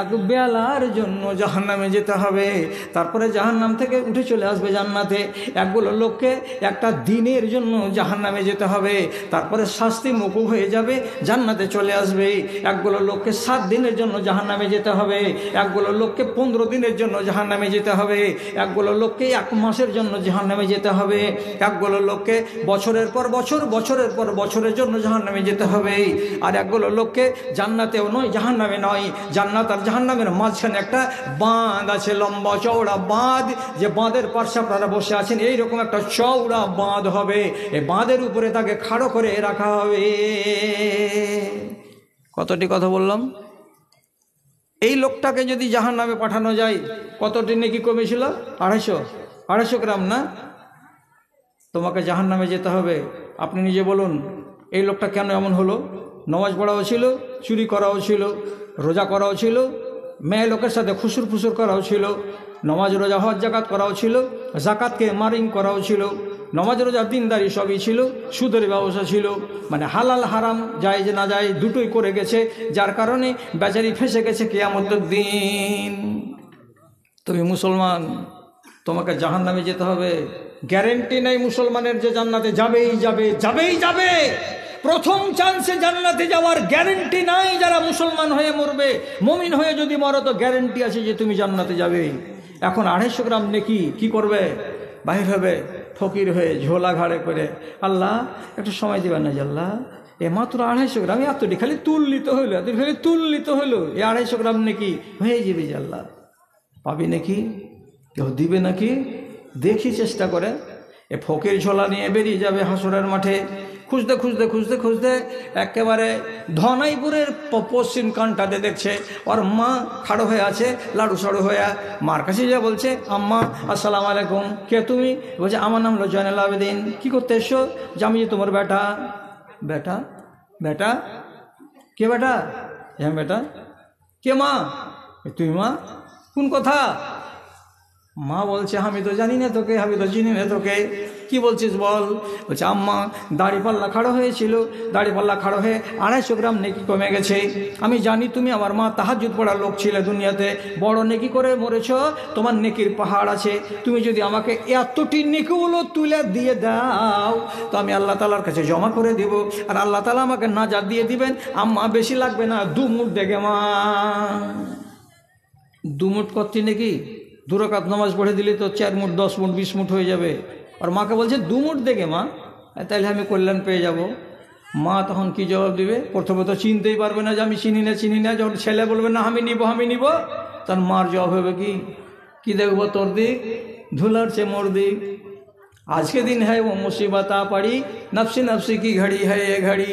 এক বেলার জন্য জাহান্নামে যেতে হবে, তারপরে জাহান্নাম থেকে উঠে চলে আসবে জান্নাতে। একগুলো লোককে একটা দিনের জন্য জাহান্নামে যেতে হবে, তারপরে শাস্তি মকুব হয়ে যাবে, জান্নাতে চলে আসবে। একগুলো লোককে 7 দিনের জন্য জাহান্নামে যেতে হবে, একগুলো লোককে 15 দিনের জন্য জাহান্নামে যেতে হবে, একগুলো লোককে 1 মাসের জন্য জাহান্নামে যেতে হবে, একগুলো লোককে বছরের পর বছর, বছরের পর বছরের জন্য জাহান্নামে যেতে হবে। আর একগুলো লোককে জান্নাতেও নয় জাহান্নামে নয়, জান্নাত আর জাহান্নামের মাঝখানে একটা বাঁধ আছে, লম্বা চওড়া বাঁধ, যে বাঁধের পাশে আপনারা বসে আছেন এইরকম একটা চওড়া বাঁধ হবে, এই বাঁধের উপরে তাকে খাড়ো করে রাখা হবে। কতটি কথা বললাম? এই লোকটাকে যদি জাহান্নামে পাঠানো যায়, কতটি নেকি কমেছিল? 250 গ্রাম না? তোমাকে জাহান্নামে যেতে হবে। আপনি নিজে বলুন, এই লোকটা কেন এমন হলো? নামাজ পড়াও ছিল, চুরি করাও ছিল, রোজা করাও ছিল, মেয়ে লোকের সাথে খুসুর ফুসুর করাও ছিল, নামাজ রোজা হজ জাকাত করাও ছিল, জাকাতকে মারিং করাও ছিল, নামাজ রোজা দিনদারি সবই ছিল, সুদের ব্যবসা ছিল, মানে হালাল হারাম যায় যে না যায় দুটোই করে গেছে, যার কারণে বেচারি ফেঁসে গেছে কিয়ামতের দিন। তুমি মুসলমান, তোমাকে জাহান্নামে যেতে হবে। গ্যারেন্টি নেই মুসলমানের যে জান্নাতে যাবেই যাবে, যাবেই যাবে। প্রথম চান্সে জান্নাতে যাওয়ার গ্যারেন্টি নাই। যারা মুসলমান হয়ে মরবে, মুমিন হয়ে যদি মরো তো গ্যারেন্টি আছে যে তুমি জান্নাতে যাবে। এখন 250 গ্রাম নেকি কি করবে? বাহির হবে ফকির হয়ে ঝোলা ঘাড়ে করে, আল্লাহ একটু সময় দিবেন না যে আল্লাহ, এ মাত্র 250 গ্রাম, এতটি খালি তুললিত হইলো, এত খালি তুললিত হইলো, এই 250 গ্রাম নেকি হয়ে যাবে যে আল্লাহ। পাবি নাকি? কেউ দিবে নাকি? দেখি চেষ্টা করে। এ ফকির ঝোলা নিয়ে বেরিয়ে যাবে হাসরের মাঠে। খুঁজতে খুঁজতে খুঁজতে খুঁজতে একেবারে ধনাইপুরের পশ্চিম কানটাতে দেখছে ওর মা খাড়ো হয়ে আছে, লাড়ু সাড়ু হয়ে। মার কাছে যা বলছে, আম্মা আসসালামু আলাইকুম, কে তুমি? বলছে আমার নাম হলো জয়নাল আবেদিন। কী করতে এসছো? যে আমি যে তোমার বেটা। বেটা? বেটা কে? বেটা? হ্যাঁ বেটা। কে মা? তুই মা? কোন কথা? মা বলছে আমি তো জানি না তোকে, আমি তো চিনি না তোকে, কি বলছিস বল? বলছে আম্মা দাড়িপাল্লা খাড়ো হয়েছিল, দাড়িপাল্লা খাড়ো হয়ে 250 গ্রাম নেকি কমে গেছে। আমি জানি তুমি আমার মা তাহাজ্জুদ পড়ার লোক ছিলে দুনিয়াতে, বড় নেকি করে মরেছ, তোমার নেকির পাহাড় আছে। তুমি যদি আমাকে এতটি নেকিগুলো তুলে দিয়ে দাও তো আমি আল্লাহ তালার কাছে জমা করে দিব, আর আল্লাহ তালা আমাকে নাজাত দিয়ে দিবেন। আম্মা বেশি লাগবে না, 2 মুঠ দেখে মা। 2 মুঠ করছি নাকি? 2 রাকাত নামাজ পড়ে দিলে তো 4 মুঠ 10 মুঠ 20 মুঠ হয়ে যাবে। আর মাকে বলছে 2 মুঠ দেখে মা, তাহলে আমি কল্যাণ পেয়ে যাব। মা তখন কি জবাব দিবে? প্রথমে তো চিনতেই পারবে না যে আমি চিনি না। যখন ছেলে বলবে না আমি নিব, তার মার জবাব হবে কি দেখবো তোর দিক, ধুলার চেয়ে মোর দিক। आज के दिन है वो मुसीबत आ पड़ी, नफसी नफसी की घड़ी है ये घड़ी।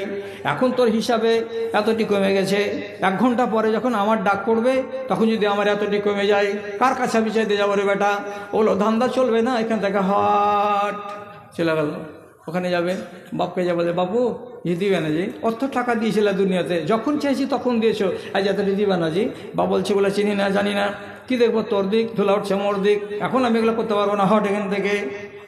এখন তোর হিসাবে এতটি কমে গেছে, 1 ঘন্টা পরে যখন আমার ডাক পড়বে তখন যদি আমার এতটি কমে যায়, কার কাছে বিচাইতে যাবো রে বেটা? ওগুলো ধান্দা চলবে না, এখান থেকে হট চলে গেল। ওখানে যাবে, বাপকে যা বলে বাপু ই দিবে না জি, অর্থ টাকা দিয়েছিল দুনিয়াতে, যখন চাইছি তখন দিয়েছো, আজ এতটি দিবে না জি। বাপ বলছে বলে চিনি না জানি না, কি দেখবো তোর দিক, ধুলা উঠছে মোর দিক, এখন আমি এগুলো করতে পারবো না, হট এখান থেকে।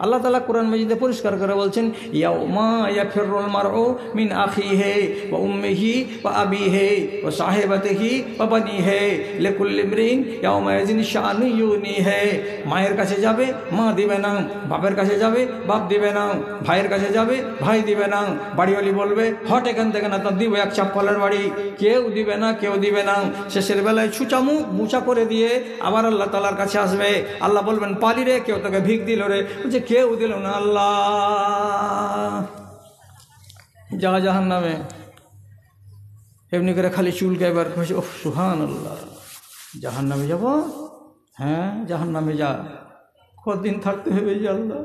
আল্লাহ তাআলা কোরআন মাজিদে পরিষ্কার করে বলছেন, ইয়াউমা ইয়াফিরুল মারউ মিন আখিহি ওয়া উম্মিহি ওয়া আবিহি ওয়া সাহিবাতিহি ওয়া বানিহি লিকুল্লি ইমরিন ইয়াউমা ইয়াজিন শাআনু ইউনিহি। মায়ের কাছে যাবে, মা দিবে না, বাপের কাছে যাবে, বাপ দিবে না, ভাইয়ের কাছে যাবে, ভাই দিবে না, বাড়িওয়ালি বলবে হট এখান থেকে না, তার দিব 1 চাপ্পালের বাড়ি, কেউ দিবে না। শেষের বেলায় ছুচামুখ মুচা করে দিয়ে আবার আল্লাহ তাআলার কাছে আসবে। আল্লাহ বলবেন পালি রে, কেউ তোকে ভিক দিল রে, বলছে কেউ দিল না আল্লাহ। জাহান নামে এমনি করে খালি চুলকে এবার ও সুবহানাল্লাহ, জাহান নামে যাব? হ্যাঁ জাহান নামে যা, কতদিন থাকতে হবে যে আল্লাহ?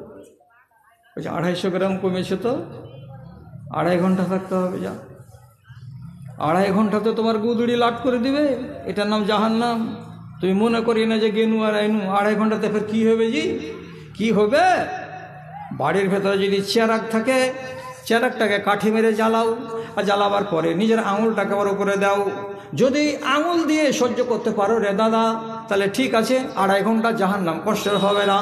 বলছে 250 গ্রাম কমেছে তো 2.5 ঘন্টা থাকতে হবে, যা। 2.5 ঘন্টাতে তোমার গুদুড়ি লাট করে দিবে, এটার নাম জাহান্নাম। তুমি মনে করি না যে গেনু আর আইনু, 2.5 ঘন্টাতে ফের কী হবে জি? কি হবে? বাড়ির ভেতরে যদি চেরাক থাকে, চেরাকটাকে কাঠি মেরে জ্বালাও, আর জ্বালাবার পরে নিজের আঙুলটাকে বড় করে দাও। যদি আঙুল দিয়ে সহ্য করতে পারো রে দাদা, তাহলে ঠিক আছে, 2.5 ঘন্টা জাহান্নাম কষ্টের হবে না।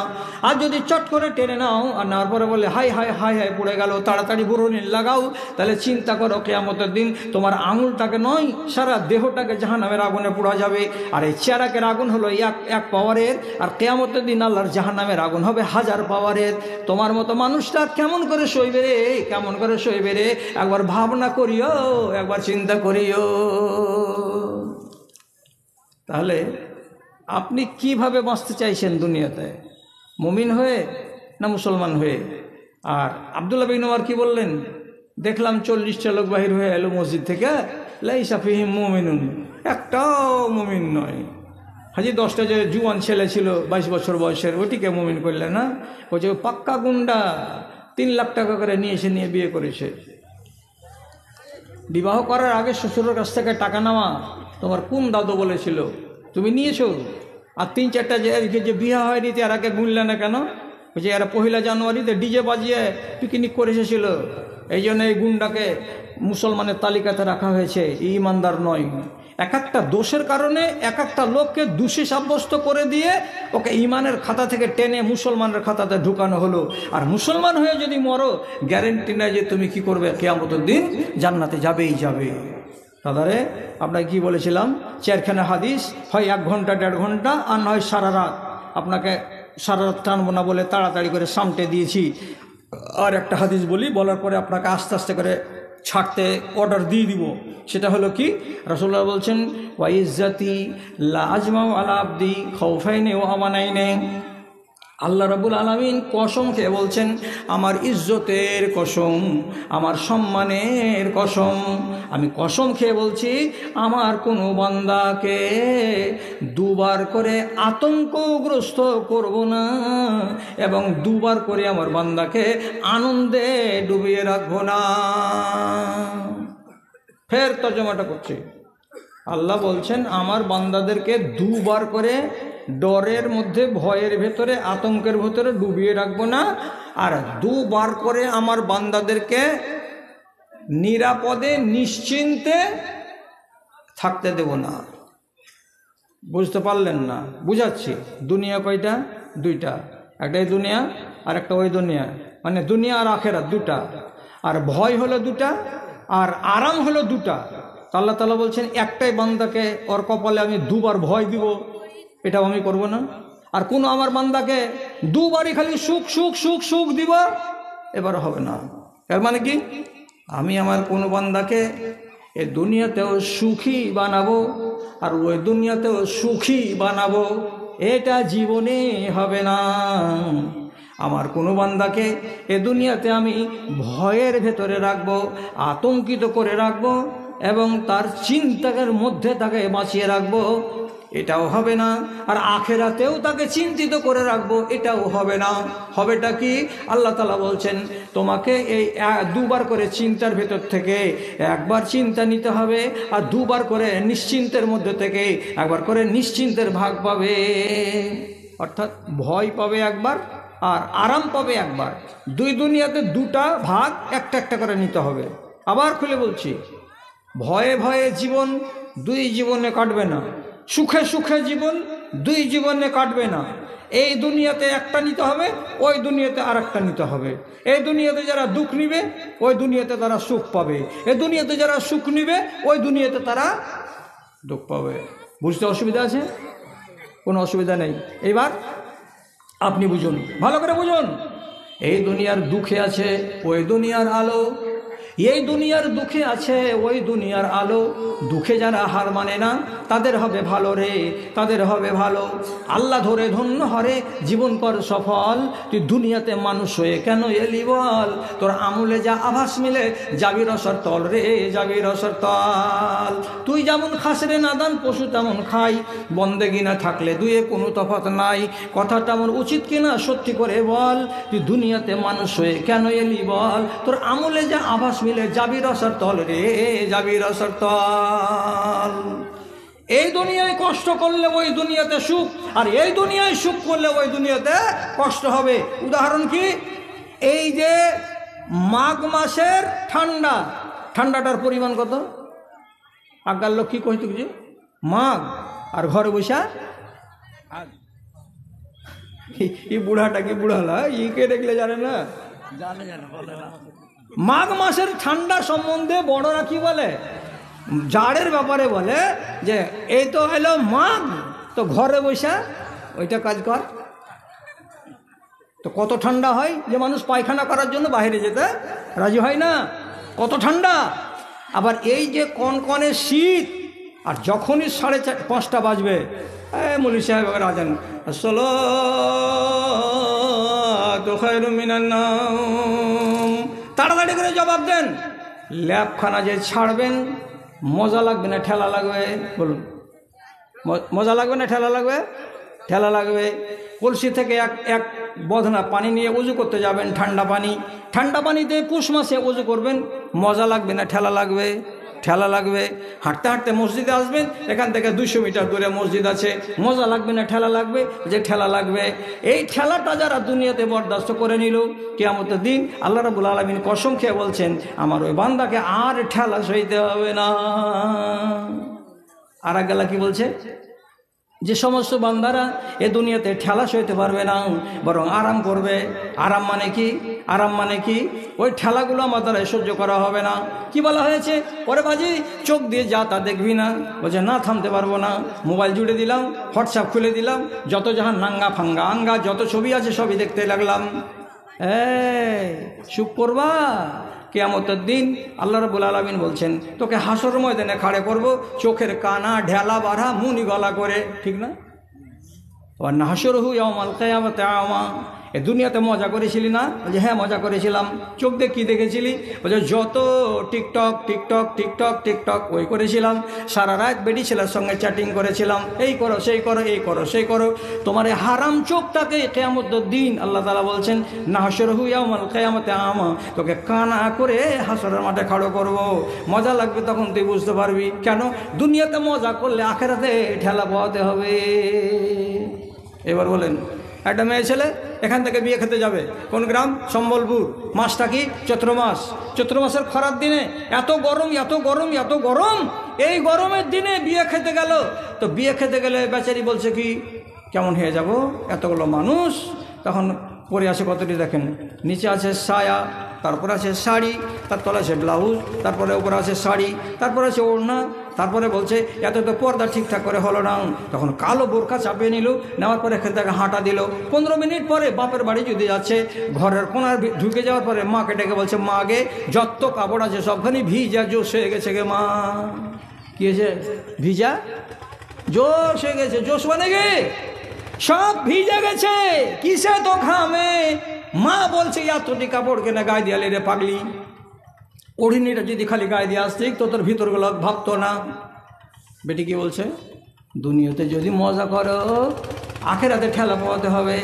আর যদি চট করে টেনে নাও আর নেওয়ার পরে বলে হাই হাই হাই হাই পড়ে গেল, তাড়াতাড়ি বুড়োনি লাগাও, তাহলে চিন্তা করো কিয়ামতের দিন তোমার আঙুলটাকে নয়, সারা দেহটাকে জাহান্নামের আগুনে পোড়া যাবে। আর এই চেরাকের আগুন হলো এক পাওয়ারের, আর কিয়ামতের দিন আল্লাহর জাহান্নামের আগুন হবে 1000 পাওয়ারের। তোমার মতো মানুষটা কেমন করে সইবে রে? একবার ভাবনা করিও, একবার চিন্তা করিও। তাহলে আপনি কিভাবে বাঁচতে চাইছেন দুনিয়াতে, মুমিন হয়ে না মুসলমান হয়ে? আর আব্দুল্লাহ বিন ওমর কি বললেন? দেখলাম 40টা লোক বাহির হয়ে এলো মসজিদ থেকে, লাইসা ফিহিম মুমিনুন, একটাও মুমিন নয়। হাজি 10টা যে জুয়ান ছেলে ছিল 22 বছর বয়সের, ওটিকে মুমিন করলে না? বলছে পাক্কা গুন্ডা, 3 লাখ টাকা করে নিয়ে বিয়ে করেছে। বিবাহ করার আগে শ্বশুরের কাছ থেকে টাকা নেওয়া তোমার কোন দাদু বলেছিল? তুমি নিয়েছো? আর 3-4টা যে বিয়ে হয়নি আর আগে গুনলে না কেন? বলছে এরা 1 জানুয়ারিতে ডিজে বাজিয়ে পিকনিক করে এসেছিল, এই জন্য এই গুন্ডাকে মুসলমানের তালিকাতে রাখা হয়েছে, ইমানদার নয়। এক একটা দোষের কারণে এক একটা লোককে দোষী সাব্যস্ত করে দিয়ে ওকে ইমানের খাতা থেকে টেনে মুসলমানের খাতাতে ঢুকানো হলো। আর মুসলমান হয়ে যদি মরো, গ্যারেন্টি নাই যে তুমি কি করবে, কিয়ামতের দিন জান্নাতে যাবেই যাবে। দাদারে আপনাকে কি বলেছিলাম, 4খানা হাদিস, হয় 1 ঘন্টা 1.5 ঘন্টা, আর নয় সারা রাত। আপনাকে সারা রাত টানবো না বলে তাড়াতাড়ি করে সামটে দিয়েছি। আর একটা হাদিস বলার পরে আপনাকে আস্তে আস্তে করে ছাড়তে অর্ডার দিয়ে দিব। সেটা হলো কি, রাসূলুল্লাহ বলছেন ওয়া ইজ্জাতি লা আজমাউ আলা আবদি খাউফাইনি ওয়া আমানাইনি। আল্লাহ রাব্বুল আলামিন কসম খেয়ে বলছেন, আমার ইজ্জতের কসম, আমার সম্মানের কসম, আমি কসম খেয়ে বলছি, আমার কোনো বান্দাকে দুবার করে আতঙ্কগ্রস্ত করব না, এবং দুবার করে আমার বান্দাকে আনন্দে ডুবিয়ে রাখবো না। ফের তর্জমাটা করছি। আল্লাহ বলছেন, আমার বান্দাদেরকে দুবার করে ডরের মধ্যে, ভয়ের ভেতরে, আতঙ্কের ভেতরে ডুবিয়ে রাখবো না, আর দুবার করে আমার বান্দাদেরকে নিরাপদে নিশ্চিন্তে থাকতে দেব না। বুঝতে পারলেন না? বুঝাচ্ছি। দুনিয়া কয়টা? দুইটা। একটা এই দুনিয়া আর একটা ওই দুনিয়া, মানে দুনিয়া আর আখেরাত দুটা। আর ভয় হলো দুটা, আর আরাম হলো দুটা। আল্লাহ তাআলা বলছেন, একটাই বান্দাকে ওর কপালে আমি দুবার ভয় দিব, এটাও আমি করব না। আর কোনো আমার বান্দাকে দুবারই খালি সুখ সুখ সুখ সুখ দিব, এবার হবে না। এর মানে কি? আমি আমার কোনো বান্দাকে এ দুনিয়াতেও সুখী বানাবো আর ওই দুনিয়াতেও সুখী বানাবো, এটা জীবনে হবে না। আমার কোনো বান্দাকে এ দুনিয়াতে আমি ভয়ের ভেতরে রাখবো, আতঙ্কিত করে রাখবো, এবং তার চিন্তার মধ্যে তাকে বাঁচিয়ে রাখবো, এটাও হবে না। আর আখেরাতেও তাকে চিন্তিত করে রাখবো, এটাও হবে না। হবেটা কি? আল্লাহ তাআলা বলছেন, তোমাকে এই দুবার করে চিন্তার ভেতর থেকে একবার চিন্তা নিতে হবে, আর দুবার করে নিশ্চিন্তের মধ্যে থেকে একবার করে নিশ্চিন্তের ভাগ পাবে। অর্থাৎ ভয় পাবে একবার আর আরাম পাবে একবার। দুই দুনিয়াতে দুটা ভাগ একটা একটা করে নিতে হবে। আবার খুলে বলছি, ভয়ে ভয়ে জীবন দুই জীবনে কাটবে না, সুখে সুখে জীবন দুই জীবনে কাটবে না। এই দুনিয়াতে একটা নিতে হবে, ওই দুনিয়াতে আর একটা নিতে হবে। এই দুনিয়াতে যারা দুঃখ নিবে, ওই দুনিয়াতে তারা সুখ পাবে। এই দুনিয়াতে যারা সুখ নিবে, ওই দুনিয়াতে তারা দুঃখ পাবে। বুঝতে অসুবিধা আছে? কোনো অসুবিধা নেই। এইবার আপনি বুঝুন, ভালো করে বুঝুন। এই দুনিয়ার দুঃখে আছে ওই দুনিয়ার আলো, এই দুনিয়ার দুঃখে আছে ওই দুনিয়ার আলো। দুঃখে যারা হার মানে না, তাদের হবে ভালো রে, তাদের হবে ভালো। আল্লাহ ধরে ধন্য হরে, জীবন কর সফল। তুই দুনিয়াতে মানুষ হয়ে কেন এলি বল? তোর আমলে যা আভাস মিলে যাবি রসর তল রে, যাবি রসর তল। তুই যেমন খাস রে নাদান, পশু তেমন খাই। বন্দেগি না থাকলে দুয়ে কোনো তফাৎ নাই। কথাটা আমার উচিত কিনা সত্যি করে বল? তুই দুনিয়াতে মানুষ হয়ে কেন এলি বল? তোর আমলে যা আভাস মিলে যাবি রসর তল রে, যাবি রসর তল। এই দুনিয়ায় কষ্ট করলে ওই দুনিয়াতে সুখ, আর এই দুনিয়ায় সুখ করলে ওই দুনিয়াতে কষ্ট হবে। উদাহরণ কি? এই যে মাঘ মাসের ঠান্ডা, ঠান্ডাটার পরিমাণ কত? আজ্ঞার লোক কি কইত যে মাঘ, আর ঘরে বসা এই বুড়াটা কি বুড়ালা, ইকে দেখলে জানে না। মাঘ মাসের ঠান্ডা সম্বন্ধে বড়রা কি বলে? জাড়ের ব্যাপারে বলে যে এই তো হলো মাঘ, তো ঘরে বসা ওইটা কাজ কর। তো কত ঠান্ডা হয় যে মানুষ পায়খানা করার জন্য বাইরে যেতে রাজি হয় না, কত ঠান্ডা। আবার এই যে কনকনে শীত, আর যখনই 5:30 বাজবে, মৌলভী সাহেব আজান, আসসালাতু খায়রুম মিনান নাওম, তাড়াতাড়ি করে জবাব দেন। ল্যাবখানা যে ছাড়বেন, মজা লাগবে না ঠেলা লাগবে? বলুন, মজা লাগবে না ঠেলা লাগবে? ঠেলা লাগবে। কলসি থেকে এক বদনা পানি নিয়ে উজু করতে যাবেন, ঠান্ডা পানি। ঠান্ডা পানিতে পুষ মাসে উজু করবেন, মজা লাগবে না ঠেলা লাগবে? ঠেলা লাগবে। হাঁটতে হাঁটতে মসজিদে আসবেন, এখান থেকে 200 মিটার দূরে মসজিদ আছে, মজা লাগবে না ঠেলা লাগবে? যে ঠেলা লাগবে। এই ঠেলাটা যারা দুনিয়াতে বরদাস্ত করে নিল, কিয়ামতের দিন আল্লাহ রাব্বুল আলামিন কসম খেয়ে বলছেন, আমার ওই বান্দাকে আর ঠেলা সইতে হবে না। আর গেলা কি বলছে? যে সমস্ত বান্দারা এ দুনিয়াতে ঠেলা সইতে পারবে না, বরং আরাম করবে। আরাম মানে কি? আরাম মানে কি? ওই ঠেলাগুলো আমার দ্বারা সহ্য করা হবে না। কি বলা হয়েছে? ওরে বাজি, চোখ দিয়ে যা তা দেখবি না। বলছে না, থামতে পারবো না। মোবাইল জুড়ে দিলাম, হোয়াটসঅ্যাপ খুলে দিলাম, যত যাহা নাঙ্গা ফাঙ্গা আঙ্গা যত ছবি আছে সবই দেখতে লাগলাম। চুপ করবা? কিয়ামতের দিন আল্লাহ রাব্বুল আলামিন বলছেন, তোকে হাসর ময়দানে খাড়ে করব, চোখের কানা ঢেলা বাড়া, মুনি গলা করে, ঠিক না? ওয়া নাহশুরুহু ইয়াওমাল কিয়ামাতি আমা। এ দুনিয়াতে মজা করেছিলি না? বলছে হ্যাঁ মজা করেছিলাম। চোখ দিয়ে কী দেখেছিলি? বলছে যত টিকটক টিকটক টিকটক টিকটক ওই করেছিলাম, সারা রাত বেটি ছেলের সঙ্গে চ্যাটিং করেছিলাম, এই করো সেই করো, এই করো সেই করো। তোমার এই হারাম চোখটাকে কিয়ামতের দিন আল্লাহ তাআলা বলছেন নাহশুরুহু ইয়াওমাল কিয়ামাতি আমা, তোকে কানা করে হাসরের মাঠে খাড়ো করব। মজা লাগবে তখন তুই বুঝতে পারবি কেন দুনিয়াতে মজা করলে আখেরাতে ঠেলা পোহাতে হবে। এবার বলেন, একটা মেয়ে ছেলে এখান থেকে বিয়ে খেতে যাবে, কোন গ্রাম? সম্বলপুর। মাসটা কি? চৈত্র মাস। চৈত্র মাসের খরার দিনে এত গরম এত গরম এত গরম, এই গরমের দিনে বিয়ে খেতে গেল। তো বিয়ে খেতে গেলে বেচারি বলছে কি কেমন হয়ে যাব, এতগুলো মানুষ। তখন পরে আছে কতটি দেখেন, নিচে আছে সায়া, তারপর আছে শাড়ি, তার তলা আছে ব্লাউজ, তারপরে উপরে আছে শাড়ি, তারপরে আছে ওড়না, তারপরে বলছে এত তো পর্দা ঠিকঠাক করে হলো না। তখন কালো বোরকা চাপিয়ে নিল, নেওয়ার পরে এখান থেকে হাঁটা দিল। 15 মিনিট পরে বাপের বাড়ি যদি যাচ্ছে, ঘরের কোনার ঢুকে যাওয়ার পরে মাকে ডেকে বলছে মা গে যত কাপড় আছে সবখানি ভিজা জোশ হয়ে গেছে গে মা। কি হয়েছে? ভিজা জোশ হয়ে গেছে। জোশ মানে গে সব ভিজে গেছে, কিসে তো ঘামে। মা বলছে এতটি কাপড় কেনা গায়ে দিয়ে রে পাগলি, ওড়িনিটা যদি খালি গায়ে দিয়ে আসতিক তো তোর ভিতরগুলো ভাবতো না। বেটি কি বলছে? দুনিয়াতে যদি মজা করো আখেরাতে ঠেলা পোহাতে হবে।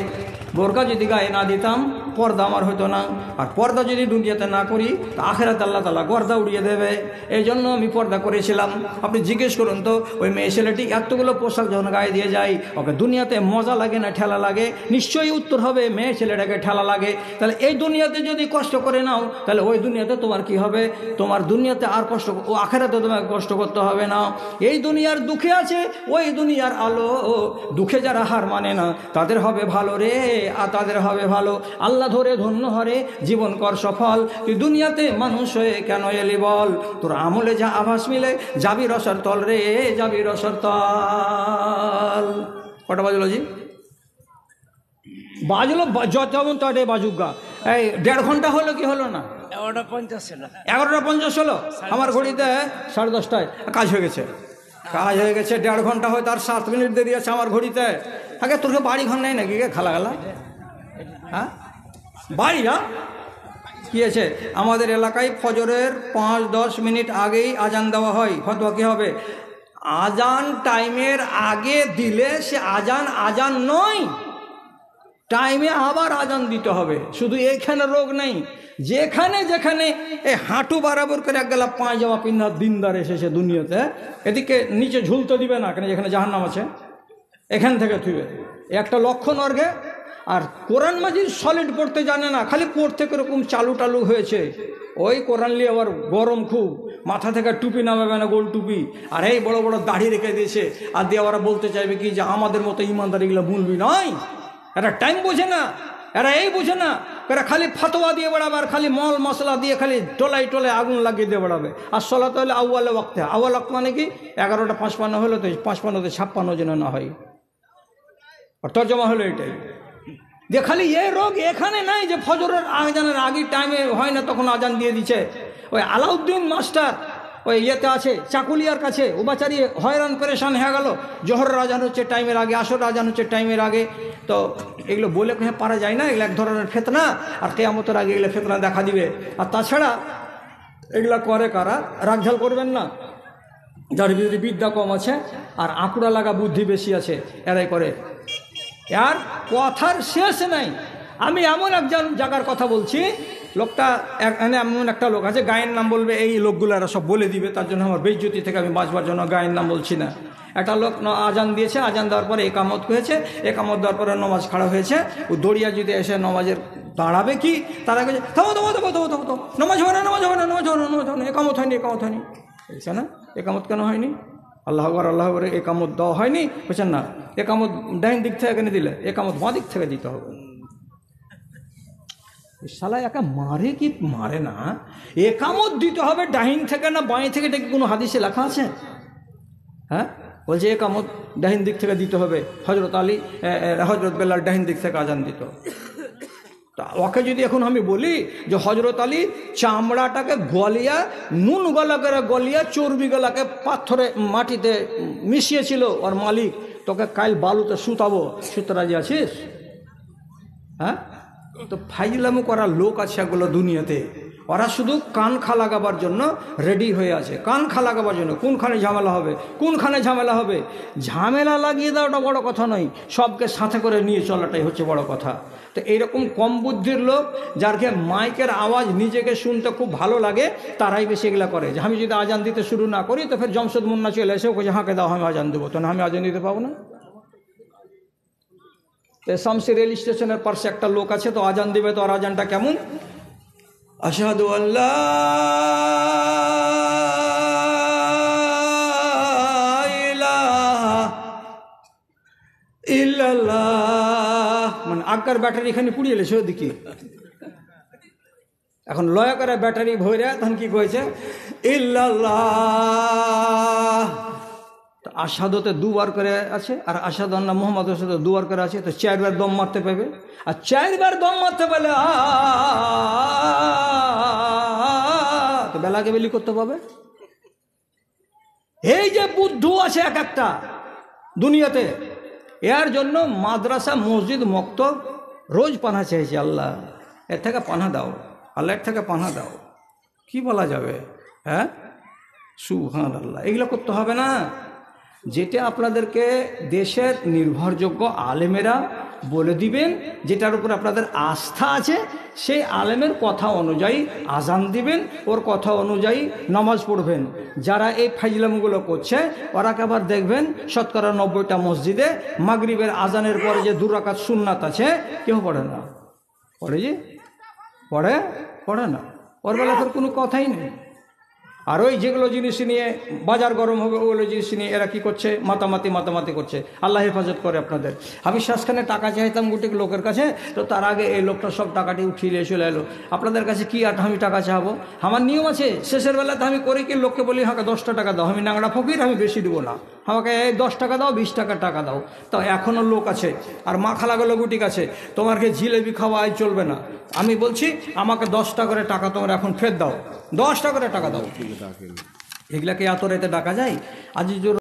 বোরকা যদি গায়ে না দিতাম পর্দা আমার হতো না, আর পর্দা যদি দুনিয়াতে না করি তো আখেরাতে আল্লাহ তাআলা গর্দা উড়িয়ে দেবে। এই জন্য আমি পর্দা করেছিলাম। আপনি জিজ্ঞেস করুন তো ওই মেয়ে ছেলেটি এতগুলো পোশাক যখন গায়ে দিয়ে যায় ওকে দুনিয়াতে মজা লাগে না ঠেলা লাগে? নিশ্চয়ই উত্তর হবে মেয়ে ছেলেটাকে ঠেলা লাগে। তাহলে এই দুনিয়াতে যদি কষ্ট করে নাও তাহলে ওই দুনিয়াতে তোমার কি হবে? তোমার দুনিয়াতে আর কষ্ট, ও আখেরাতে তোমাকে কষ্ট করতে হবে না। এই দুনিয়ার দুঃখে আছে, ওই দুনিয়ার আলো। দুঃখে যারা হার মানে না তাদের হবে ভালো রে, আর তাদের হবে ভালো। আল্লাহ ধরে ধন্য হরে জীবন কর সফল। তুই দুনিয়াতে মানুষ হয়ে কেন এলি বল? তোর আমলে যা আভাস মিলে যাবি রসর তল রে, যাবি রসর তল। কটা বাজলো জি? বাজলো যেমন তটে বাজুগা। এই 1.5 ঘন্টা হলো কি হলো না? 11:50 হলো। আমার ঘড়িতে 10:30টায় কাজ হয়ে গেছে। কাজ হয়ে গেছে 1.5 ঘন্টা হয়, তার 7 মিনিট দেরি আছে আমার ঘড়িতে। আগে তোর বাড়ি ঘর নেই নাকি খালা খালা? হ্যাঁ বাড়ি না কি আছে? আমাদের এলাকায় ফজরের 5-10 মিনিট আগেই আজান দেওয়া হয়। ফতোয়া কি হবে? আজান টাইমের আগে দিলে সে আজান আজান নয়, টাইমে আবার আজান দিতে হবে। শুধু এইখানে রোগ নেই, যেখানে যেখানে এই হাঁটু বরাবর করে এক গেলা পায়জামা পিন্ধার দিনদার এসেছে দুনিয়াতে, এদিকে নিচে ঝুলতে দিবে না, কেন যেখানে জাহান্নাম আছে এখান থেকে থুবে। একটা লক্ষণ অর্ঘে। আর কোরআন মাজিদ সলিড পড়তে জানে না, খালি পড়তে কিরকম চালু টালু হয়েছে। ওই কোরআন নিয়ে আবার গরম খুব, মাথা থেকে টুপি নামাবে না, গোল টুপি, আর এই বড় বড় দাড়ি রেখে দিয়েছে। আর দিয়ে ওরা বলতে চাইবে কি যে আমাদের মতো ইমানদারিগুলো ভুলবি নয়। এরা টাইম বোঝে না, এরা এই বোঝে না, এরা খালি ফতোয়া দিয়ে বেড়াবে, আর খালি মল মশলা দিয়ে খালি টোলাই টোলাই আগুন লাগিয়ে দিয়ে বেড়াবে। আর সলাত হলে আউয়ালে ওয়াক্তে, আউয়াল ওয়াক্ত মানে কি? 11:55 হলো তো 55-তে 56 যেন না হয়। আর তর্জমা হলো এটাই। যে খালি এই রোগ এখানে নাই যে ফজরের আজানের আগে টাইমে হয় না তখন আজান দিয়ে দিচ্ছে। ওই আলাউদ্দিন মাস্টার ওই ইয়েতে আছে চাকুলিয়ার কাছে, ও বাচারি হয়রান পরেশান হয়ে গেল। জোহরের আজান হচ্ছে টাইমের আগে, আসর আজান হচ্ছে টাইমের আগে। তো এগুলো বলে হ্যাঁ পারা যায় না, এগুলো এক ধরনের ফেতনা, আর কিয়ামতের আগে এগুলো ফেতনা দেখা দিবে। আর তাছাড়া এগুলা করে কারা? রাগঝাল করবেন না, যার ভিতরে বিদ্যা কম আছে আর আঁকুড়া লাগা বুদ্ধি বেশি আছে, এরাই করে। আর কথার শেষ নাই। আমি এমন একজন জায়গার কথা বলছি, লোকটা এমন একটা লোক আছে, গায়ের নাম বলবে, এই লোকগুলো এরা সব বলে দিবে, তার জন্য আমার বেইজ্জতি থেকে আমি বাঁচবার জন্য গায়ের নাম বলছি না। একটা লোক আজান দিয়েছে, আজান দেওয়ার পরে একামত হয়েছে, একামত দেওয়ার পরে নমাজ খাড়া হয়েছে। ও দড়িয়া যদি এসে নমাজের দাঁড়াবে কি, তারা কাছে থামো থামো থামো থামো থামো থামো, নমাজ হবে না, নমাজ হবে না, নমাজ হবে না, নমাজ হবে না, একামত হয়নি, একামত হয়নি। বুঝছে না একামত কেন হয়নি? আল্লাহ আকবার আল্লাহ আকবার একামত দেওয়া হয়নি, বুঝছেন না? একামত ডাইন দিক থেকে এখানে দিলে একামত বাঁ দিক থেকে দিতে হবে। শালা একা মারে কি মারে না? একামত দিতে হবে ডাহিন থেকে না বাঁয়ে থেকে, এটা কি কোনো হাদিসে লেখা আছে? হ্যাঁ বলছে একামত ডাহিন দিক থেকে দিতে হবে। হজরত বেলাল ডাহিন দিক থেকে আজান দিত। তা ওকে যদি এখন আমি বলি যে হজরত আলী চামড়াটাকে গলিয়া, নুন গলা করে গলিয়া চর্বি গলাকে পাথরে মাটিতে মিশিয়েছিল ওর মালিক, তোকে কাল বালুতে শুতাবো, শুতে রাজি আছিস? হ্যাঁ, তো ফাইজলামো করার লোক আছে এগুলো দুনিয়াতে। ওরা শুধু কান খা লাগাবার জন্য রেডি হয়ে আছে, কান খা লাগাবার জন্য। কোনখানে ঝামেলা হবে, কোনখানে ঝামেলা হবে, ঝামেলা লাগিয়ে দেওয়াটা বড় কথা নয়, সবকে সাথে করে নিয়ে চলাটাই হচ্ছে বড় কথা। তো এইরকম কম বুদ্ধির লোক, যারকে মাইকের আওয়াজ নিজেকে শুনতে খুব ভালো লাগে, তারাই বেশি এগুলা করে। যে আমি যদি আজান দিতে শুরু না করি তো ফের জমশেদ মুন্না চলে এসে ওকে হাঁকে দাও আমি আজান দেবো, তো না আমি আজান দিতে পাবো না। শামসি রেল স্টেশনের পাশে একটা লোক আছে, তো আজান দিবে, তো আর আজানটা কেমন? আশহাদু আল্লা ইলাহা ইল্লাল্লাহ, মানে আগকার ব্যাটারি এখানে পুড়িয়ে এলেছে ওদিকে। এখন লয়া করে ব্যাটারি ভরে তখন কি কয়েছে? ইল্লাল্লাহ। আশহাদুতে দুবার করে আছে, আর আশহাদু আন্না মুহাম্মাদ রাসূলুল্লাহ দুবার করে আছে, তো 4 বার দম মারতে পারবে। আর 4 বার দম মারতে পারলে তো বেলাকে বেলি করতে পারবে। এই যে বুদ্ধু আছে এক একটা দুনিয়াতে, এর জন্য মাদ্রাসা মসজিদ মক্তব রোজ পানা চাইছে। আল্লাহ এর থেকে পানা দাও, আল্লাহ এর থেকে পানা দাও, কি বলা যাবে? হ্যাঁ, সুবহানাল্লাহ। এগুলো করতে হবে না। যেটা আপনাদেরকে দেশের নির্ভরযোগ্য আলেমেরা বলে দিবেন, যেটার উপর আপনাদের আস্থা আছে, সেই আলেমের কথা অনুযায়ী আজান দিবেন, ওর কথা অনুযায়ী নামাজ পড়বেন। যারা এই ফাইজলামগুলো করছে ওরা আবার দেখবেন শতকরা 90টা মসজিদে মাগরিবের আজানের পরে যে 2 রাকাত সুন্নাত আছে কেউ পড়ে না। পড়ে যে পড়ে না, ওর বেলা তোর কোনো কথাই নেই। আর ওই যেগুলো জিনিস নিয়ে বাজার গরম হবে, ওগুলো জিনিস নিয়ে এরা কি করছে? মাতামাতি করছে। আল্লাহ হেফাজত করে আপনাদের। আমি শেষখানে টাকা চাইতাম গোটে লোকের কাছে, তো তার আগে এই লোকটা সব টাকাটি উঠিয়ে চলে এলো। আপনাদের কাছে কি আর আমি টাকা চাবো? আমার নিয়ম আছে, শেষের বেলাতে আমি করি কি, লোককে বলি আমাকে 10টা টাকা দাও, আমি নাংড়া ফকির, আমি বেশি দেবো না, আমাকে 10 টাকা দাও, 20 টাকা দাও। তো এখনও লোক আছে আর মাখা লাগালো গুটি আছে, তোমাকে জিলেবি খাওয়াই চলবে না। আমি বলছি আমাকে 10 টাকা করে টাকা তোমরা এখন ফের দাও, 10 টাকা করে টাকা দাও। এগুলাকে এত রাতে ডাকা যায়? আজিজুর